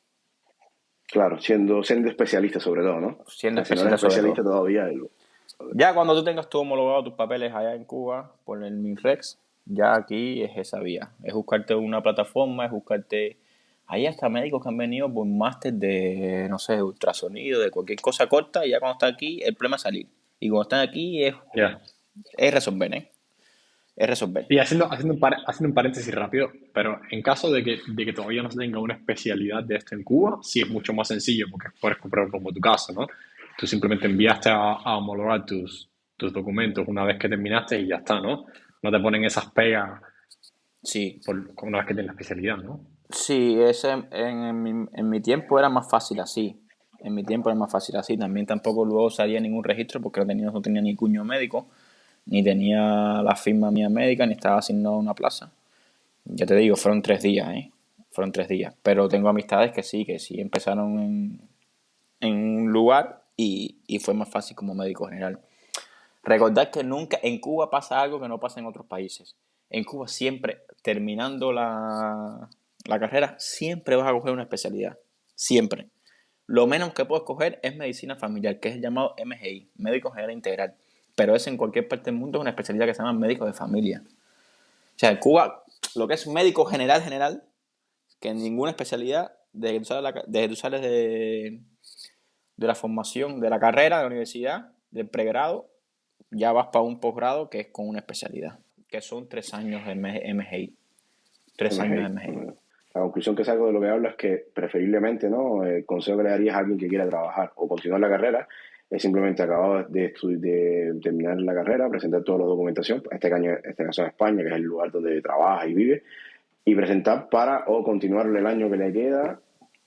[SPEAKER 1] Claro, siendo especialista sobre todo, ¿no? O
[SPEAKER 2] siendo
[SPEAKER 1] sea, si no eres
[SPEAKER 2] especialista sobre
[SPEAKER 1] especialista
[SPEAKER 2] todo.
[SPEAKER 1] todavía,
[SPEAKER 2] Ya cuando tú tengas tú homologado tus papeles allá en Cuba por el MINREX, ya aquí es esa vía. Es buscarte una plataforma, es buscarte... Hay hasta médicos que han venido por máster de, no sé, de ultrasonido, de cualquier cosa corta, y ya cuando están aquí, el problema es salir. Y cuando están aquí
[SPEAKER 3] Ya.
[SPEAKER 2] es resolver, Es resolver.
[SPEAKER 3] Y haciendo un paréntesis rápido, pero en caso de que todavía no se tenga una especialidad de esto en Cuba, sí es mucho más sencillo, porque puedes comprar como tu caso, ¿no? Tú simplemente enviaste a homologar tus documentos una vez que terminaste y ya está, ¿no? No te ponen esas pegas
[SPEAKER 2] Sí,
[SPEAKER 3] una vez que tienes la especialidad, ¿no?
[SPEAKER 2] sí, en mi tiempo era más fácil así. En mi tiempo era más fácil así. También tampoco luego salía ningún registro porque no tenía ni cuño médico, ni tenía la firma mía médica, ni estaba asignado a una plaza. Ya te digo, fueron 3 días, ¿eh? Fueron 3 días. Pero tengo amistades que sí empezaron en un lugar y fue más fácil como médico general. Recordad que nunca en Cuba pasa algo que no pasa en otros países. En Cuba siempre, terminando la carrera, siempre vas a coger una especialidad. Siempre. Lo menos que puedes coger es medicina familiar, que es el llamado MGI, médico general integral. Pero es en cualquier parte del mundo una especialidad que se llama médico de familia. O sea, en Cuba, lo que es médico general, que en ninguna especialidad, desde que tú sales de la formación, de la carrera, de la universidad, del pregrado, ya vas para un posgrado que es con una especialidad, que son 3 años de MGI. 3 años de
[SPEAKER 1] MGI.
[SPEAKER 2] MGI.
[SPEAKER 1] La conclusión que saco de lo que hablo es que preferiblemente, ¿no?, el consejo que le darías a alguien que quiera trabajar o continuar la carrera es simplemente acabar de terminar la carrera, presentar toda la documentación, este caso en España, que es el lugar donde trabaja y vive, y presentar para o continuar el año que le queda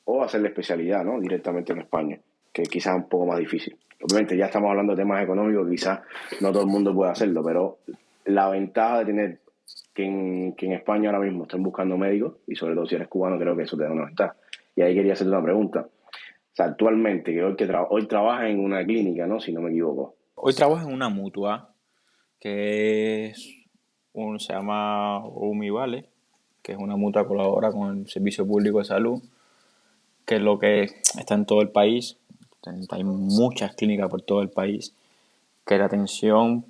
[SPEAKER 1] o hacer la especialidad, ¿no?, directamente en España, que quizás es un poco más difícil. Obviamente ya estamos hablando de temas económicos, quizás no todo el mundo puede hacerlo, pero la ventaja de tener que en España ahora mismo están buscando médicos, y sobre todo si eres cubano, creo que eso te da una ventaja. Y ahí quería hacerte una pregunta. O sea, actualmente, hoy trabajas en una clínica, ¿no?, si no me equivoco.
[SPEAKER 2] Hoy trabajo en una mutua se llama Umivale, que es una mutua que colabora con el Servicio Público de Salud, que es lo que está en todo el país. Hay muchas clínicas por todo el país, que la atención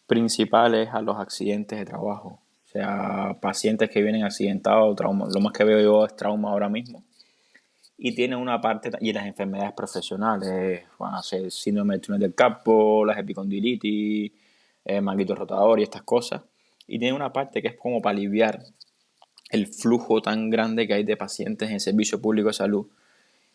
[SPEAKER 2] principal es a los accidentes de trabajo. O sea, pacientes que vienen accidentados, trauma. Lo más que veo yo es trauma ahora mismo. y tiene una parte, y las enfermedades profesionales, van a ser síndrome del túnel del carpo, las epicondilitis, manguito rotador y estas cosas. Y tiene una parte que es como para aliviar el flujo tan grande que hay de pacientes en el servicio público de salud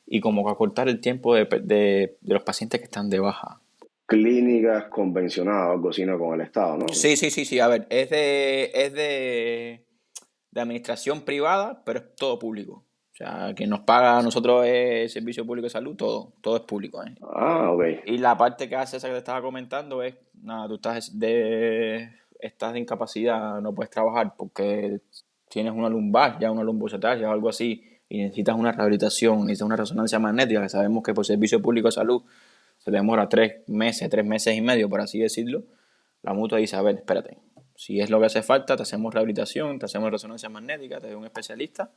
[SPEAKER 2] y como que acortar el tiempo de los pacientes que están de baja.
[SPEAKER 1] Clínicas convencionadas o algo así, ¿no? Con el Estado, ¿no?
[SPEAKER 2] Sí. A ver, es de administración privada, pero es todo público. O sea, quien nos paga a nosotros es Servicio Público de Salud, todo es público, ¿eh?
[SPEAKER 1] Ah, ok.
[SPEAKER 2] Y la parte que hace esa que te estaba comentando es, nada, tú estás de incapacidad, no puedes trabajar porque tienes una lumbar, ya una lumbosatasia o algo así, y necesitas una rehabilitación, necesitas una resonancia magnética, que sabemos que por Servicio Público de Salud se demora 3 meses y medio, por así decirlo. La mutua dice, a ver, espérate, si es lo que hace falta, te hacemos rehabilitación, te hacemos resonancia magnética, te doy un especialista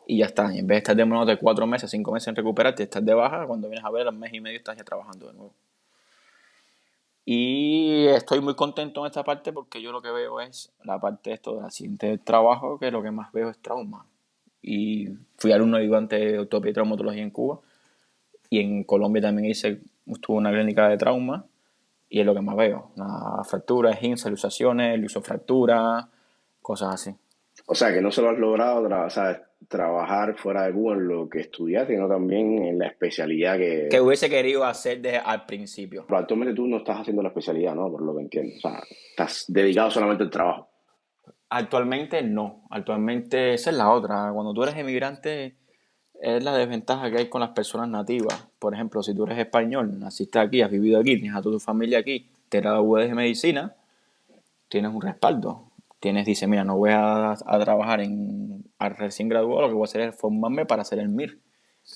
[SPEAKER 2] y ya está. Y en vez de estar demorándote 4 meses, 5 meses en recuperarte, estás de baja, cuando vienes a ver, al mes y medio estás ya trabajando de nuevo. Y estoy muy contento en esta parte porque yo lo que veo es la parte de esto del accidente del trabajo, que lo que más veo es trauma. Y fui alumno ayudante de ortopedia y traumatología en Cuba, y en Colombia también estuve en una clínica de trauma, y es lo que más veo. Fracturas, esguinces, luxaciones, luxofracturas, cosas así.
[SPEAKER 1] O sea, que no solo has logrado trabajar fuera de Cuba en lo que estudiaste, sino también en la especialidad
[SPEAKER 2] Que hubiese querido hacer desde al principio.
[SPEAKER 1] Pero actualmente tú no estás haciendo la especialidad, ¿no? Por lo que entiendo. O sea, estás dedicado solamente al trabajo.
[SPEAKER 2] Actualmente no. Actualmente esa es la otra. Cuando tú eres emigrante es la desventaja que hay con las personas nativas. Por ejemplo, si tú eres español, naciste aquí, has vivido aquí, tienes a toda tu familia aquí, te graduaste de medicina, tienes un respaldo. Dice, mira, no voy a trabajar al recién graduado, lo que voy a hacer es formarme para hacer el MIR.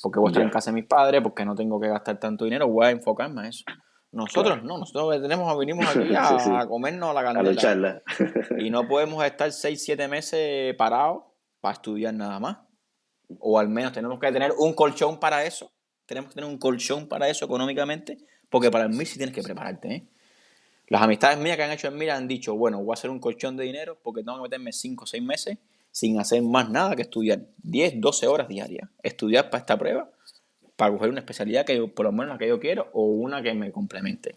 [SPEAKER 2] Porque voy a estar en casa de mis padres, porque no tengo que gastar tanto dinero, voy a enfocarme a eso. Nosotros
[SPEAKER 1] Claro.
[SPEAKER 2] no, nosotros vinimos aquí
[SPEAKER 1] Sí,
[SPEAKER 2] a
[SPEAKER 1] sí.
[SPEAKER 2] comernos la
[SPEAKER 1] A
[SPEAKER 2] candela.
[SPEAKER 1] lucharla.
[SPEAKER 2] Y no podemos estar 6-7 meses parados para estudiar nada más. O al menos tenemos que tener un colchón para eso. Tenemos que tener un colchón para eso económicamente, porque para el MIR sí tienes que prepararte, ¿eh? Las amistades mías que han hecho en MIR han dicho, bueno, voy a hacer un colchón de dinero porque tengo que meterme 5 o 6 meses sin hacer más nada que estudiar 10, 12 horas diarias. Estudiar para esta prueba, para coger una especialidad que yo, por lo menos la que yo quiero, o una que me complemente.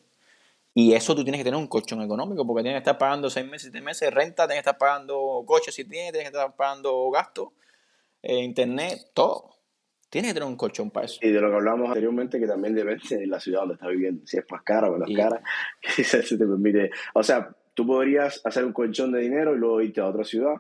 [SPEAKER 2] Y eso tú tienes que tener un colchón económico, porque tienes que estar pagando 6 meses, 7 meses de renta, tienes que estar pagando coches si tienes que estar pagando gastos, internet, todo. Tienes que tener un colchón para eso.
[SPEAKER 1] Y de lo que hablamos anteriormente, que también depende de la ciudad donde estás viviendo. Si es más cara o menos
[SPEAKER 2] Y
[SPEAKER 1] cara, quizás se te permite. O sea, tú podrías hacer un colchón de dinero y luego irte a otra ciudad,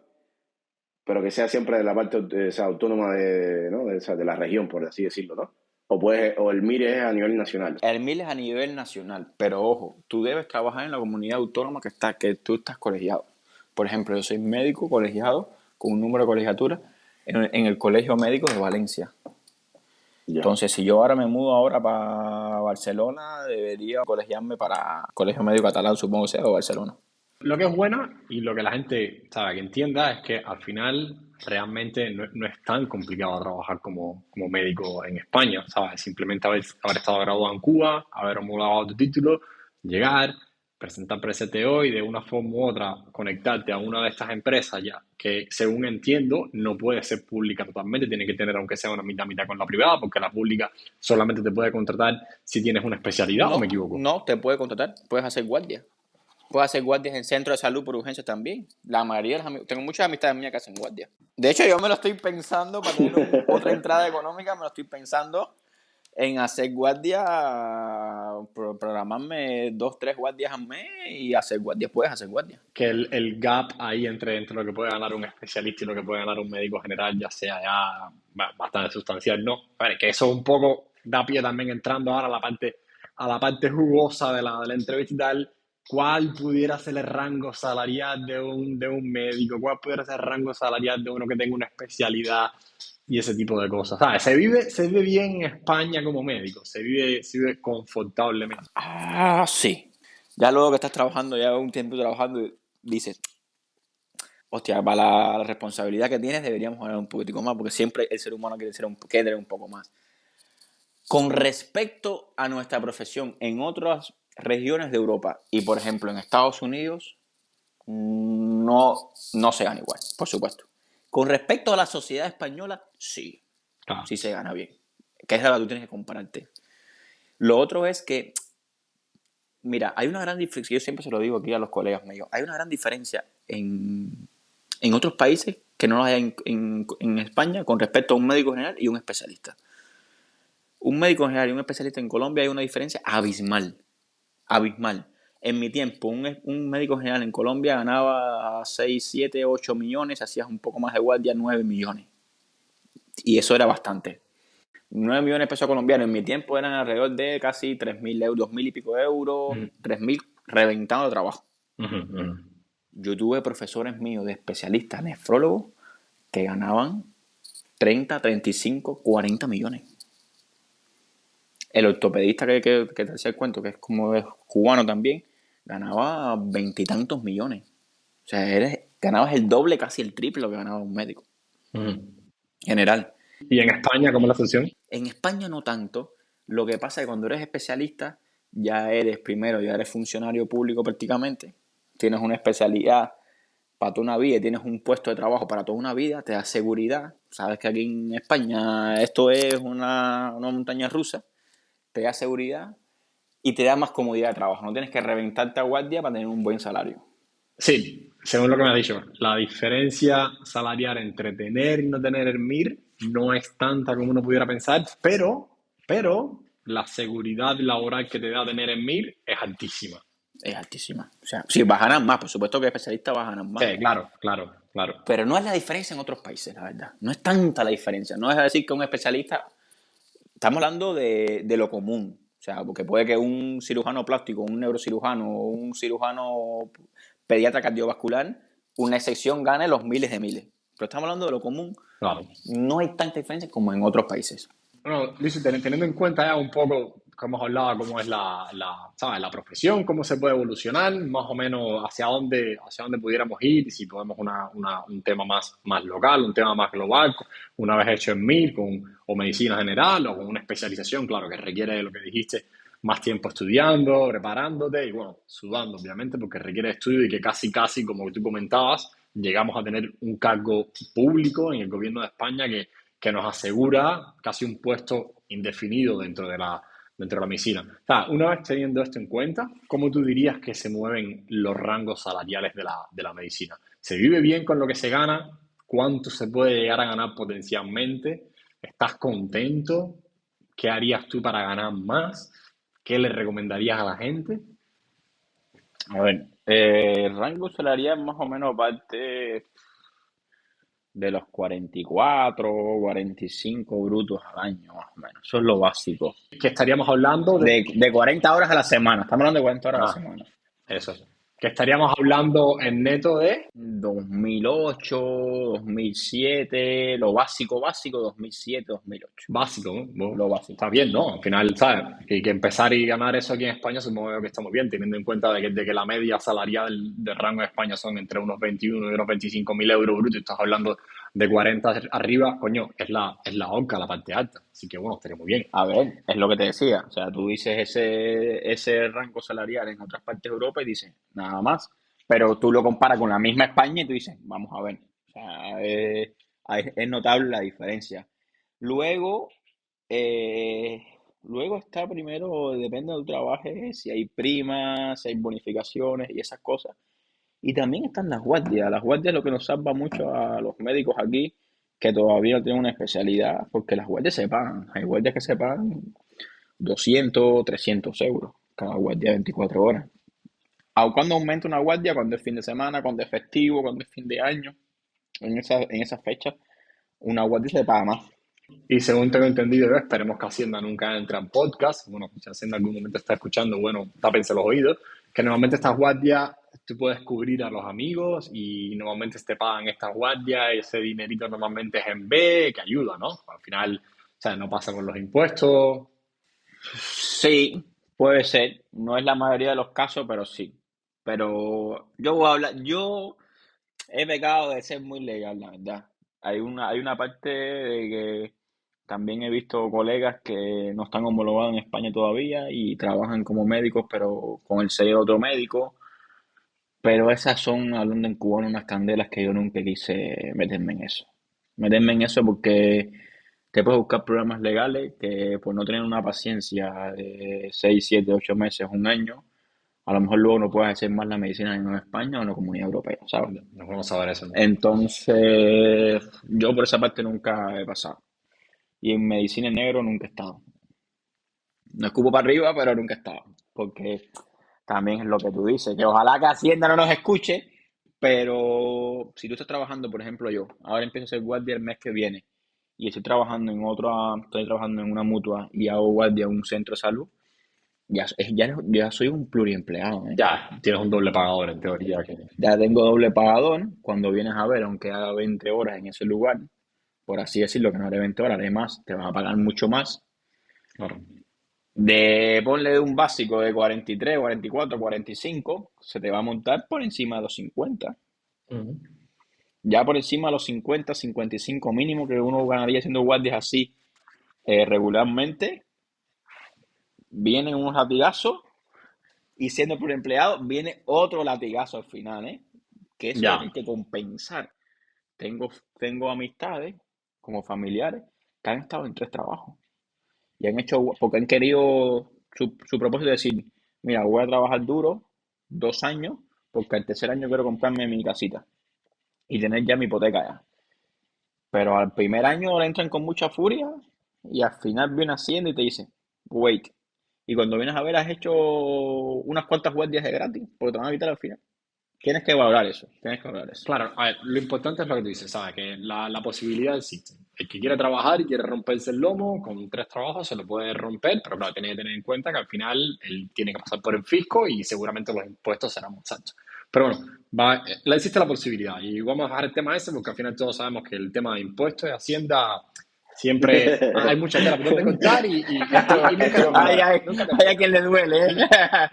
[SPEAKER 1] pero que sea siempre de la parte autónoma ¿no? de la región, por así decirlo, ¿no? O el MIR es a nivel nacional.
[SPEAKER 2] el MIL es a nivel nacional, pero ojo, tú debes trabajar en la comunidad autónoma que tú estás colegiado. Por ejemplo, yo soy médico colegiado con un número de colegiatura en el Colegio Médico de Valencia.
[SPEAKER 1] Ya.
[SPEAKER 2] Entonces, si yo ahora me mudo ahora para Barcelona, debería colegiarme para Colegio Médico Catalán, supongo que sea, o Barcelona.
[SPEAKER 3] Lo que es bueno y lo que la gente sabe que entienda es que al final realmente no es tan complicado trabajar como médico en España, ¿sabes? Simplemente haber estado graduado en Cuba, haber homologado tu título, llegar, presentar PreCTO y de una forma u otra conectarte a una de estas empresas ya que, según entiendo, no puede ser pública totalmente, tiene que tener aunque sea una mitad con la privada, porque la pública solamente te puede contratar si tienes una especialidad, ¿o me equivoco?
[SPEAKER 2] No, te puede contratar, puedes hacer guardia. Puedes hacer guardias en centro de salud por urgencias también. La mayoría de tengo muchas amistades mías que hacen guardia. De hecho, yo me lo estoy pensando para tener otra entrada económica, me lo estoy pensando en hacer guardia, programarme 2, 3 guardias al mes y hacer guardias, puedes hacer guardias.
[SPEAKER 3] Que el gap ahí entre lo que puede ganar un especialista y lo que puede ganar un médico general ya sea ya bastante sustancial, ¿no? Vale, que eso un poco da pie también entrando ahora a la parte jugosa de la entrevista y tal. ¿Cuál pudiera ser el rango salarial de un médico? ¿Cuál pudiera ser el rango salarial de uno que tenga una especialidad y ese tipo de cosas? ¿Sabes? Se vive bien en España como médico, se vive confortablemente.
[SPEAKER 2] Ah, sí. Ya luego que estás trabajando, ya un tiempo trabajando, dices, hostia, para la responsabilidad que tienes deberíamos ganar un poquitico más, porque siempre el ser humano quiere tener un poco más. Con respecto a nuestra profesión en otras regiones de Europa y, por ejemplo, en Estados Unidos, no se gana igual, por supuesto. Con respecto a la sociedad española, sí,
[SPEAKER 3] Claro.
[SPEAKER 2] sí se gana bien. que es la que tú tienes que compararte. Lo otro es que, mira, hay una gran diferencia, yo siempre se lo digo aquí a los colegas míos, hay una gran diferencia en otros países que no la hay en España con respecto a un médico general y un especialista. Un médico general y un especialista en Colombia hay una diferencia abismal. Abismal. En mi tiempo, un médico general en Colombia ganaba 6, 7, 8 millones, hacías un poco más de guardia, 9 millones. Y eso era bastante. 9 millones de pesos colombianos en mi tiempo eran alrededor de casi 3.000 euros, 2.000 y pico de euros, 3.000 reventando de trabajo. Yo tuve profesores míos de especialistas nefrólogos que ganaban 30, 35, 40 millones. El ortopedista que te hacía el cuento, que es como es cubano también, ganaba 20 y tantos millones. O sea, ganabas el doble, casi el triple lo que ganaba un médico general.
[SPEAKER 3] ¿Y en España cómo es la función?
[SPEAKER 2] En España no tanto. Lo que pasa es que cuando eres especialista, ya eres funcionario público prácticamente. Tienes una especialidad para toda una vida y tienes un puesto de trabajo para toda una vida, te da seguridad. Sabes que aquí en España esto es una montaña rusa. Te da seguridad y te da más comodidad de trabajo. No tienes que reventarte a guardia para tener un buen salario.
[SPEAKER 3] Sí, según lo que me has dicho, la diferencia salarial entre tener y no tener el MIR no es tanta como uno pudiera pensar, pero la seguridad laboral que te da tener el MIR es altísima.
[SPEAKER 2] Es altísima. O sea, sí, vas a ganar más. Por supuesto que especialista vas a ganar más.
[SPEAKER 3] Sí, claro.
[SPEAKER 2] Pero no es la diferencia en otros países, la verdad. No es tanta la diferencia. No es decir que un especialista... Estamos hablando de lo común. O sea, porque puede que un cirujano plástico, un neurocirujano o un cirujano pediatra cardiovascular, una excepción gane los miles de miles. Pero estamos hablando de lo común.
[SPEAKER 3] Claro.
[SPEAKER 2] No hay tanta diferencia como en otros países.
[SPEAKER 3] Bueno, Luis, teniendo en cuenta ya un poco, como hemos hablado, cómo es ¿sabes? La profesión, cómo se puede evolucionar, más o menos hacia dónde pudiéramos ir, y si podemos un tema más local, un tema más global, una vez hecho en MIR, o medicina general, o con una especialización, claro, que requiere lo que dijiste, más tiempo estudiando, preparándote y, bueno, sudando, obviamente, porque requiere estudio y que casi, como tú comentabas, llegamos a tener un cargo público en el gobierno de España que nos asegura casi un puesto indefinido dentro de la medicina. O sea, una vez teniendo esto en cuenta, ¿cómo tú dirías que se mueven los rangos salariales de la medicina? ¿Se vive bien con lo que se gana? ¿Cuánto se puede llegar a ganar potencialmente? ¿Estás contento? ¿Qué harías tú para ganar más? ¿Qué le recomendarías a la gente?
[SPEAKER 2] A ver, el rango salarial más o menos parte de los 44, 45 brutos al año, más o menos. Eso es lo básico.
[SPEAKER 3] Que estaríamos hablando
[SPEAKER 2] de 40 horas a la semana. Estamos hablando de 40 horas a la semana.
[SPEAKER 3] Eso es. Que estaríamos hablando en neto de
[SPEAKER 2] 2008, 2007, lo básico, 2007, 2008.
[SPEAKER 3] Básico, ¿no? Bueno,
[SPEAKER 2] lo básico.
[SPEAKER 3] Está bien, ¿no? Al final, ¿sabes? Que empezar y ganar eso aquí en España supongo que está muy bien, teniendo en cuenta de que la media salarial de rango de España son entre unos 21 y unos 25.000 euros brutos, y estás hablando de 40 arriba, coño, es la ONCA, la parte alta. Así que, bueno, estaría muy bien.
[SPEAKER 2] A ver, es lo que te decía. O sea, tú dices ese rango salarial en otras partes de Europa y dices, nada más. Pero tú lo comparas con la misma España y tú dices, vamos a ver. O sea, es notable la diferencia. Luego, está primero, depende de tu trabajo, si hay primas, si hay bonificaciones y esas cosas. Y también están las guardias. Las guardias es lo que nos salva mucho a los médicos aquí, que todavía no tienen una especialidad, porque las guardias se pagan. Hay guardias que se pagan 200, 300 euros cada guardia de 24 horas. Aun cuando aumenta una guardia, cuando es fin de semana, cuando es festivo, cuando es fin de año, en esas fechas, una guardia se paga más.
[SPEAKER 3] Y según tengo entendido, esperemos que Hacienda nunca entre en podcast. Bueno, si Hacienda en algún momento está escuchando, bueno, tápense los oídos. Que normalmente estas guardias tú puedes cubrir a los amigos y normalmente te pagan estas guardias. Ese dinerito normalmente es en B, que ayuda, ¿no? Al final, o sea, no pasa con los impuestos.
[SPEAKER 2] Sí, puede ser. No es la mayoría de los casos, pero sí. Pero yo voy a hablar, yo he pecado de ser muy legal, la verdad. Hay una parte de que también he visto colegas que no están homologados en España todavía y trabajan como médicos, pero con el sello de otro médico. Pero esas son, hablando en cubano, unas candelas que yo nunca quise meterme en eso. Meterme en eso porque te puedes buscar programas legales que por no tener una paciencia de 6 7 8 meses, un año, a lo mejor luego no puedes hacer más la medicina en España o en la Comunidad Europea, ¿sabes?
[SPEAKER 3] Nos vamos a ver eso, ¿no?
[SPEAKER 2] Entonces, yo por esa parte nunca he pasado. Y en medicina en negro nunca he estado. No escupo para arriba, pero nunca he estado. Porque también es lo que tú dices, que ojalá que Hacienda no nos escuche, pero si tú estás trabajando, por ejemplo, yo, ahora empiezo a ser guardia el mes que viene y estoy trabajando en una mutua y hago guardia en un centro de salud, ya soy un pluriempleado, ¿eh?
[SPEAKER 3] Ya, tienes un doble pagador en teoría que...
[SPEAKER 2] Ya tengo doble pagador cuando vienes a ver, aunque haga 20 horas en ese lugar, por así decirlo, que no haré 20 horas, además te van a pagar mucho más.
[SPEAKER 3] Claro.
[SPEAKER 2] Ponle un básico de 43, 44, 45, se te va a montar por encima de los 50.
[SPEAKER 3] Ujú.
[SPEAKER 2] Ya por encima de los 50, 55 mínimo que uno ganaría haciendo guardias así regularmente, vienen unos latigazos y siendo por empleado viene otro latigazo al final, ¿eh? Que eso lo
[SPEAKER 3] Ya,
[SPEAKER 2] tienes que compensar. Tengo, tengo amistades como familiares que han estado en 3 trabajos y han hecho, porque han querido, su propósito es decir, mira, voy a trabajar duro 2 años porque el tercer año quiero comprarme mi casita y tener ya mi hipoteca ya. Pero al primer año le entran con mucha furia y al final viene haciendo y te dice, wait. Y cuando vienes a ver, has hecho unas cuantas guardias de gratis, porque te van a quitar al final. Tienes que valorar eso, tienes que valorar eso.
[SPEAKER 3] claro, a ver, lo importante es lo que tú dices, ¿sabes? Que la posibilidad existe. El que quiere trabajar y quiere romperse el lomo, con 3 trabajos se lo puede romper, pero claro, tiene que tener en cuenta que al final él tiene que pasar por el fisco y seguramente los impuestos serán más altos. Pero bueno, existe la posibilidad y vamos a dejar el tema ese porque al final todos sabemos que el tema de impuestos y Hacienda siempre hay mucha tela por donde contar y nunca
[SPEAKER 1] Esto
[SPEAKER 2] Ay,
[SPEAKER 3] termina,
[SPEAKER 2] ay,
[SPEAKER 3] nunca
[SPEAKER 2] ay, a
[SPEAKER 3] termina.
[SPEAKER 2] quien le duele, ¿eh?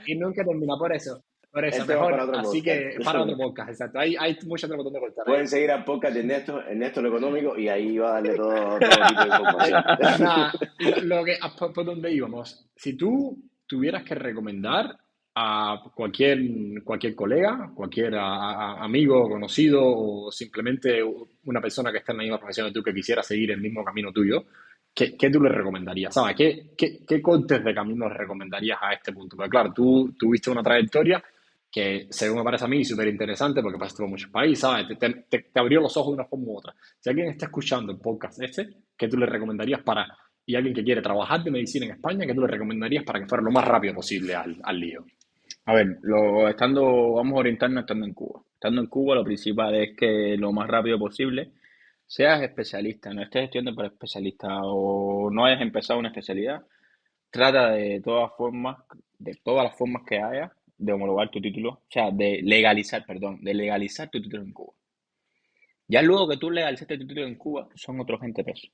[SPEAKER 3] Y nunca termina por eso,
[SPEAKER 1] es tema para
[SPEAKER 3] mejor,
[SPEAKER 1] otro
[SPEAKER 3] así
[SPEAKER 1] podcast.
[SPEAKER 3] que para otro podcast, exacto. Hay mucho tiempo donde cortar ahí.
[SPEAKER 1] Pueden seguir al podcast de Ernesto lo económico, y ahí va a darle todo tipo de información.
[SPEAKER 3] Nada, por donde íbamos, si tú tuvieras que recomendar a cualquier colega, cualquier amigo, conocido o simplemente una persona que está en la misma profesión que tú que quisiera seguir el mismo camino tuyo, ¿qué tú le recomendarías? ¿Sabes? ¿Qué cortes de camino le recomendarías a este punto? Porque claro, tú tuviste una trayectoria que según me parece a mí súper interesante porque pasaste por muchos países, ¿sabes? Te abrió los ojos de una forma u otra. Si alguien está escuchando el podcast este, ¿qué tú le recomendarías y alguien que quiere trabajar de medicina en España, qué tú le recomendarías para que fuera lo más rápido posible al lío?
[SPEAKER 2] A ver, vamos a orientarnos estando en Cuba. Estando en Cuba, lo principal es que lo más rápido posible seas especialista, no estés estudiando para especialista o no hayas empezado una especialidad. Trata de todas las formas que haya, de homologar tu título, o sea, de legalizar tu título en Cuba. Ya luego que tú legalizaste tu título en Cuba, son otros 20 pesos.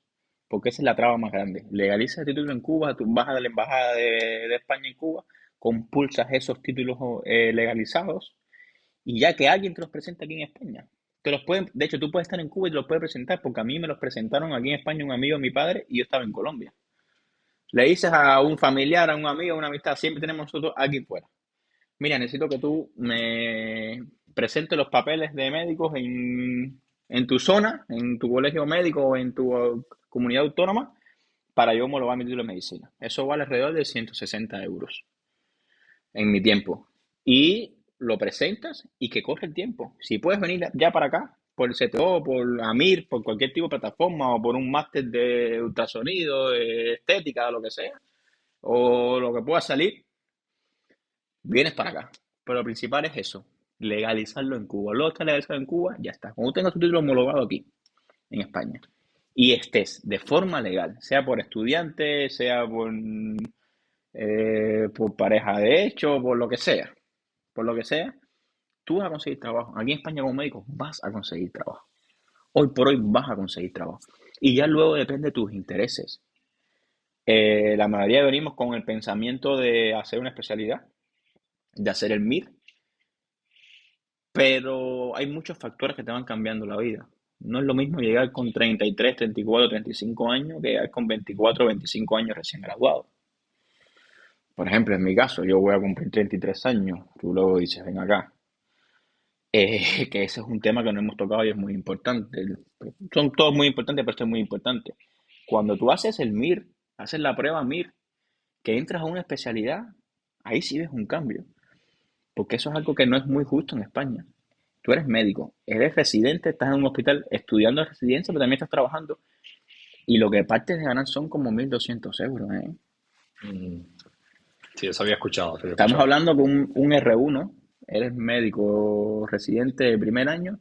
[SPEAKER 2] Porque esa es la traba más grande. Legalizas el título en Cuba, tú vas a la embajada de España en Cuba, compulsas esos títulos legalizados y ya que alguien te los presenta aquí en España. De hecho, tú puedes estar en Cuba y te los puedes presentar porque a mí me los presentaron aquí en España un amigo de mi padre y yo estaba en Colombia. Le dices a un familiar, a un amigo, a una amistad, siempre tenemos nosotros aquí fuera. Mira, necesito que tú me presentes los papeles de médicos en tu zona, en tu colegio médico o en tu comunidad autónoma para yo homologar mi título de medicina. Eso vale alrededor de 160 euros en mi tiempo. Y lo presentas y que corre el tiempo. Si puedes venir ya para acá, por el CTO, por AMIR, por cualquier tipo de plataforma o por un máster de ultrasonido, de estética, lo que sea, o lo que pueda salir, vienes para acá. Pero lo principal es eso, legalizarlo en Cuba. Luego está legalizado en Cuba, ya está. Cuando tengas tu título homologado aquí, en España, y estés de forma legal, sea por estudiante, sea por pareja de hecho, por lo que sea, tú vas a conseguir trabajo. Aquí en España como médico vas a conseguir trabajo. Hoy por hoy vas a conseguir trabajo. Y ya luego depende de tus intereses. La mayoría venimos con el pensamiento de hacer una especialidad, de hacer el MIR, pero hay muchos factores que te van cambiando la vida. No es lo mismo llegar con 33, 34, 35 años que llegar con 24, 25 años recién graduado. Por ejemplo, en mi caso, yo voy a cumplir 33 años. Tú luego dices, ven acá. Que ese es un tema que no hemos tocado y es muy importante. Son todos muy importantes, pero este es muy importante. Cuando tú haces el MIR, haces la prueba MIR, que entras a una especialidad, ahí sí ves un cambio. Porque eso es algo que no es muy justo en España. Tú eres médico, eres residente, estás en un hospital estudiando residencia, pero también estás trabajando. Y lo que partes de ganar son como 1.200 euros, ¿eh?
[SPEAKER 3] Mm. Sí, eso había escuchado, eso había
[SPEAKER 2] Estamos
[SPEAKER 3] escuchado.
[SPEAKER 2] hablando con un R1, eres médico residente de primer año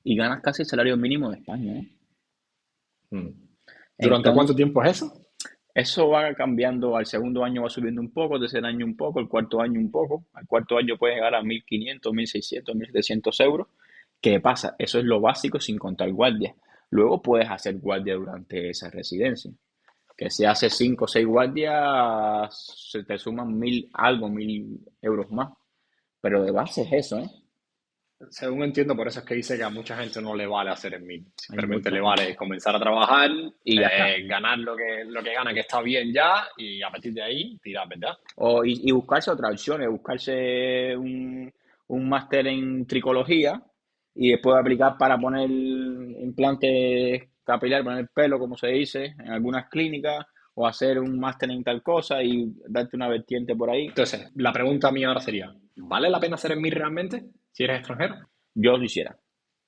[SPEAKER 2] y ganas casi el salario mínimo de España, ¿eh?
[SPEAKER 3] Mm. ¿Durante cuánto
[SPEAKER 2] Entonces,
[SPEAKER 3] tiempo es eso?
[SPEAKER 2] eso va cambiando, al segundo año va subiendo un poco, al tercer año un poco, al cuarto año un poco, al cuarto año puedes llegar a 1.500, 1.600, 1.700 euros. ¿Qué pasa? Eso es lo básico sin contar guardia. Luego puedes hacer guardia durante esa residencia. Que si haces 5 o 6 guardias, se te suman 1.000 euros más. Pero de base es eso, ¿eh?
[SPEAKER 3] Según entiendo, por eso es que dice que a mucha gente no le vale hacer el MIR.
[SPEAKER 2] Hay
[SPEAKER 3] Simplemente
[SPEAKER 2] mucha
[SPEAKER 3] le
[SPEAKER 2] gente.
[SPEAKER 3] vale comenzar a trabajar,
[SPEAKER 2] Y ya está.
[SPEAKER 3] ganar lo que gana, que está bien ya, y a partir de ahí tirar, ¿verdad?
[SPEAKER 2] Y buscarse otras opciones, buscarse un máster en tricología y después aplicar para poner implantes capilares, poner pelo, como se dice, en algunas clínicas, o hacer un máster en tal cosa y darte una vertiente por ahí.
[SPEAKER 3] Entonces, la pregunta mía ahora sería, ¿vale la pena hacer el MIR realmente si eres extranjero?
[SPEAKER 2] Yo lo hiciera,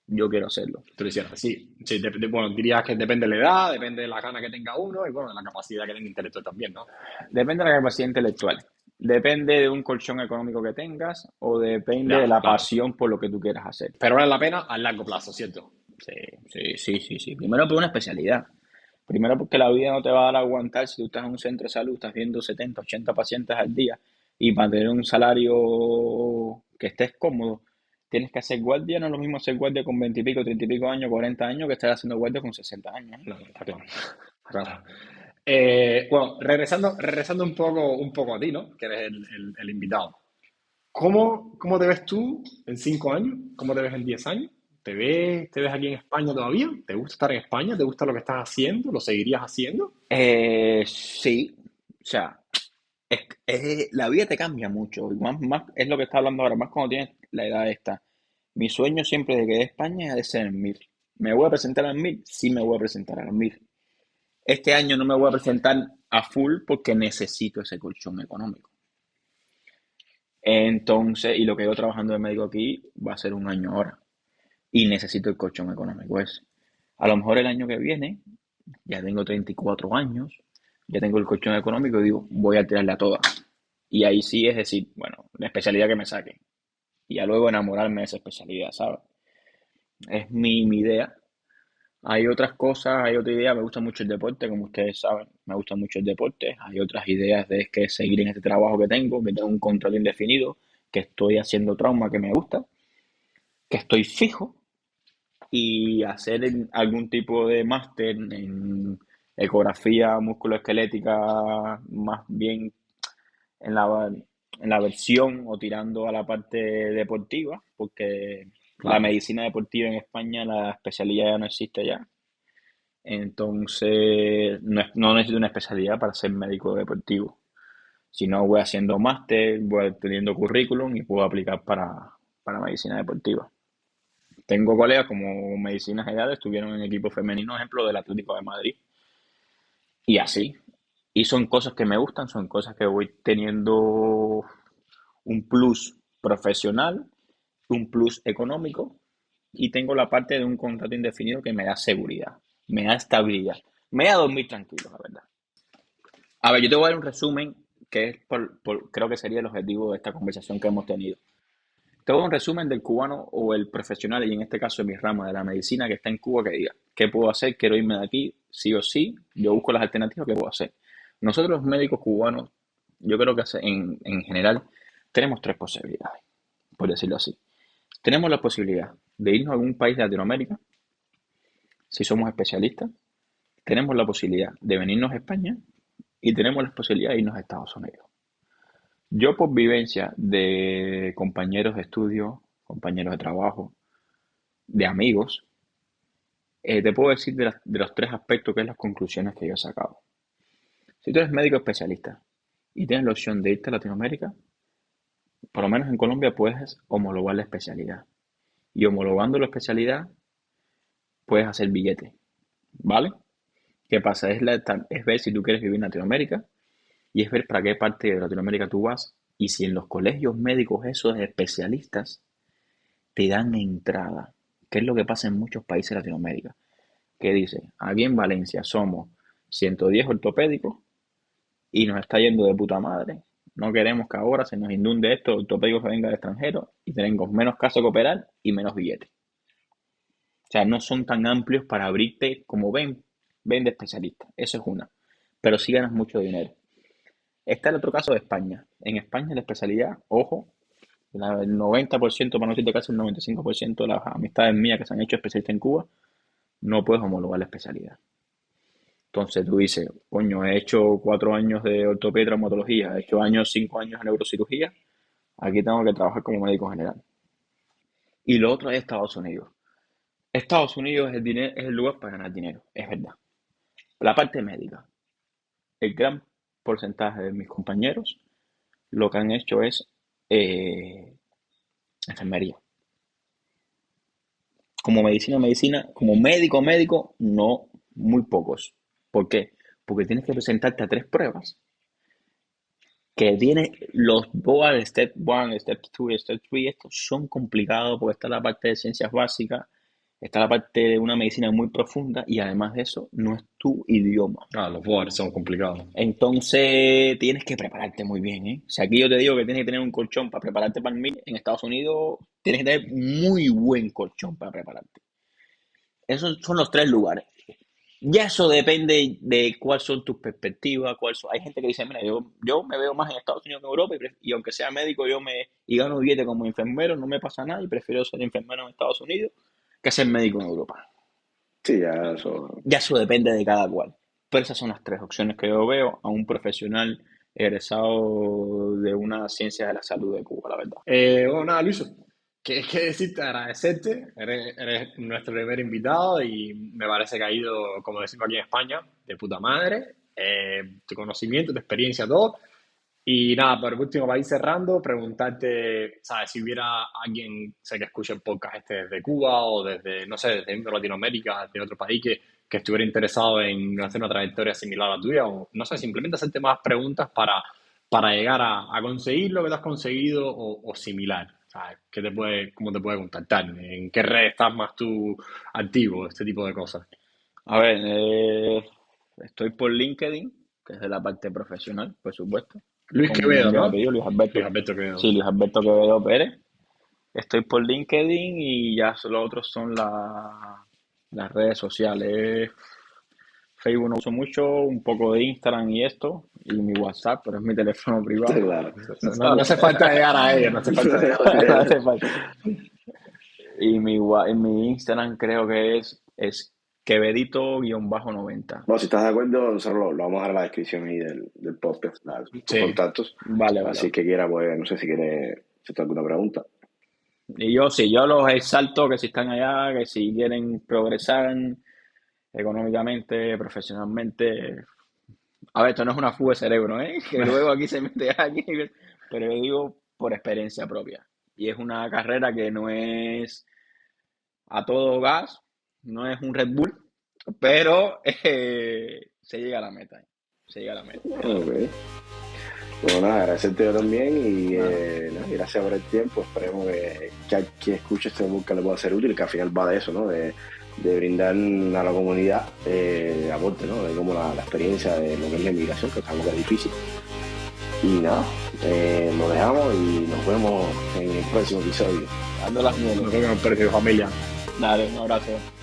[SPEAKER 2] yo quiero hacerlo.
[SPEAKER 3] Tú lo hicieras, sí. Sí, bueno, dirías que depende de la edad, depende de la gana que tenga uno y, bueno, de la capacidad que tenga intelectual también, ¿no?
[SPEAKER 2] Depende de la capacidad intelectual, depende de un colchón económico que tengas o depende de
[SPEAKER 3] Ya,
[SPEAKER 2] la
[SPEAKER 3] claro.
[SPEAKER 2] pasión por lo que tú quieras hacer.
[SPEAKER 3] Pero vale la pena a largo plazo, ¿cierto?
[SPEAKER 2] Sí, sí, sí, sí, sí. Primero por una especialidad. Primero porque la vida no te va a dar a aguantar si tú estás en un centro de salud, estás viendo 70, 80 pacientes al día y para tener un salario que estés cómodo, tienes que hacer guardia. No es lo mismo hacer guardia con 20 y pico, 30 y pico años, 40 años que estar haciendo guardia con 60 años, ¿eh?
[SPEAKER 3] No, está claro. Está claro. Bueno, regresando un poco a ti, ¿no? Que eres el invitado. ¿Cómo te ves tú en 5 años? ¿Cómo te ves en 10 años? Te ves aquí en España todavía? ¿Te gusta estar en España? ¿Te gusta lo que estás haciendo? ¿Lo seguirías haciendo?
[SPEAKER 2] Sí, o sea, la vida te cambia mucho. Y más es lo que está hablando ahora, más cuando tienes la edad esta. Mi sueño siempre de que de España es de ser el MIR. ¿Me voy a presentar al MIR? Sí, me voy a presentar al MIR. Este año no me voy a presentar a full porque necesito ese colchón económico. Entonces, y lo que llevo trabajando de médico aquí va a ser un año ahora. Y necesito el colchón económico ese. A lo mejor el año que viene, ya tengo 34 años, ya tengo el colchón económico y digo, voy a tirarle a todas. Y ahí sí es decir, bueno, la especialidad que me saque. Y ya luego enamorarme de esa especialidad, ¿sabes? Es mi idea. Hay otras cosas, hay otra idea, me gusta mucho el deporte, como ustedes saben, me gusta mucho el deporte. Hay otras ideas de que seguir en este trabajo que tengo un contrato indefinido, que estoy haciendo trauma que me gusta, que estoy fijo y hacer algún tipo de máster en ecografía musculoesquelética, más bien en la versión o tirando a la parte deportiva, porque la
[SPEAKER 3] Claro.
[SPEAKER 2] medicina deportiva en España, la especialidad ya no existe ya. Entonces, no necesito una especialidad para ser médico deportivo. Si no, voy haciendo máster, voy teniendo currículum y puedo aplicar para medicina deportiva. Tengo colegas como medicina general, estuvieron en equipo femenino, ejemplo, del Atlético de Madrid. Y así. Y son cosas que me gustan, son cosas que voy teniendo un plus profesional, un plus económico y tengo la parte de un contrato indefinido que me da seguridad, me da estabilidad, me da dormir tranquilo, la verdad. A ver, yo te voy a dar un resumen que es creo que sería el objetivo de esta conversación que hemos tenido. Te voy a dar un resumen del cubano o el profesional, y en este caso de mi rama de la medicina que está en Cuba, que diga, ¿qué puedo hacer? Quiero irme de aquí, sí o sí, yo busco las alternativas que puedo hacer. Nosotros los médicos cubanos, yo creo que en general tenemos tres posibilidades, por decirlo así. Tenemos la posibilidad de irnos a algún país de Latinoamérica, si somos especialistas. Tenemos la posibilidad de venirnos a España y tenemos la posibilidad de irnos a Estados Unidos. Yo por vivencia de compañeros de estudio, compañeros de trabajo, de amigos, te puedo decir de los tres aspectos que es las conclusiones que yo he sacado. Si tú eres médico especialista y tienes la opción de irte a Latinoamérica, por lo menos en Colombia puedes homologar la especialidad. Y homologando la especialidad puedes hacer billete, ¿vale? ¿Qué pasa? Es ver si tú quieres vivir en Latinoamérica y es ver para qué parte de Latinoamérica tú vas y si en los colegios médicos esos especialistas te dan entrada. ¿Qué es lo que pasa en muchos países de Latinoamérica? Que dice, aquí en Valencia somos 110 ortopédicos y nos está yendo de puta madre. No queremos que ahora se nos inunde esto de ortopédicos que vengan de extranjero y tenemos menos casos que operar y menos billetes. O sea, no son tan amplios para abrirte como ven de especialistas. Eso es una. Pero sí ganas mucho dinero. Está el otro caso de España. En España la especialidad, ojo, el 90%, para no decirte casi el 95% de las amistades mías que se han hecho especialistas en Cuba, no puedes homologar la especialidad. Entonces tú dices, coño, he hecho 4 años de ortopedia y traumatología, he hecho 5 años de neurocirugía, aquí tengo que trabajar como médico general. Y lo otro es Estados Unidos. Estados Unidos es el lugar para ganar dinero, es verdad. La parte médica, el gran porcentaje de mis compañeros lo que han hecho es enfermería. Como medicina, como médico, no, muy pocos. ¿Por qué? Porque tienes que presentarte a 3 pruebas que tiene los BOAD, Step 1, Step 2 y Step 3. Estos son complicados porque está la parte de ciencias básicas, está la parte de una medicina muy profunda y además de eso no es tu idioma.
[SPEAKER 3] Los boards son complicados.
[SPEAKER 2] Entonces tienes que prepararte muy bien, ¿eh? Si aquí yo te digo que tienes que tener un colchón para prepararte para el MIR, en Estados Unidos tienes que tener muy buen colchón para prepararte. Esos son los 3 lugares. Ya eso depende de cuáles son tus perspectivas, hay gente que dice, mira, yo me veo más en Estados Unidos que en Europa y aunque sea médico y gano billete como enfermero, no me pasa nada y prefiero ser enfermero en Estados Unidos que ser médico en Europa.
[SPEAKER 1] Sí, ya eso.
[SPEAKER 2] Ya eso depende de cada cual. Pero esas son las 3 opciones que yo veo a un profesional egresado de una ciencia de la salud de Cuba, la verdad.
[SPEAKER 3] Bueno, nada, Luis, ¿qué decirte? Agradecerte. Eres nuestro primer invitado y me parece que ha ido, como decimos aquí en España, de puta madre. Tu conocimiento, tu experiencia, todo. Y nada, por último, para ir cerrando, preguntarte, ¿sabes? Si hubiera alguien, sé que escucha el podcast este desde Cuba o desde, no sé, desde Latinoamérica, de otro país, que estuviera interesado en hacer una trayectoria similar a la tuya, o no sé, simplemente hacerte más preguntas para llegar a conseguir lo que te has conseguido o similar. ¿Sabes? ¿Cómo te puede contactar? ¿En qué red estás más tú activo? Este tipo de cosas.
[SPEAKER 2] A ver, estoy por LinkedIn, que es de la parte profesional, por supuesto.
[SPEAKER 3] Luis
[SPEAKER 2] Con mi
[SPEAKER 3] Quevedo,
[SPEAKER 2] nombre y
[SPEAKER 3] ¿no?
[SPEAKER 2] apellido, Luis Alberto.
[SPEAKER 3] Luis Alberto Quevedo.
[SPEAKER 2] Sí, Luis Alberto Quevedo Pérez. Estoy por LinkedIn y ya los otros son las redes sociales. Facebook no uso mucho, un poco de Instagram y esto, y mi WhatsApp, pero es mi teléfono privado.
[SPEAKER 1] Claro.
[SPEAKER 3] No hace falta llegar a ello, no hace falta llegar a ello.
[SPEAKER 2] No hace falta. Y en mi Instagram creo que es Quevedito-90.
[SPEAKER 1] Bueno, si estás de acuerdo, nosotros lo vamos a dar en la descripción ahí del podcast, tus
[SPEAKER 3] Sí.
[SPEAKER 1] contactos.
[SPEAKER 2] Vale.
[SPEAKER 1] Así que quiera, pues, no sé si quiere hacerte alguna pregunta.
[SPEAKER 2] Y yo los exalto que si están allá, que si quieren progresar económicamente, profesionalmente. A ver, esto no es una fuga de cerebro, ¿eh? Que luego aquí se mete aquí, pero yo digo por experiencia propia. Y es una carrera que no es a todo gas, no es un Red Bull, pero se llega a la meta. Se llega a la meta.
[SPEAKER 1] Ok. Bueno, nada, agradecerte yo también y gracias por el tiempo. Esperemos que a quien escuche este podcast le pueda ser útil, que al final va de eso, ¿no? De brindar a la comunidad aporte, ¿no? De cómo la experiencia de lo que es la inmigración, que es algo que es difícil. Y nada, nos dejamos y nos vemos en el próximo episodio.
[SPEAKER 2] Dando las mieles.
[SPEAKER 3] Nos vemos en el precio, familia.
[SPEAKER 2] Dale, un abrazo.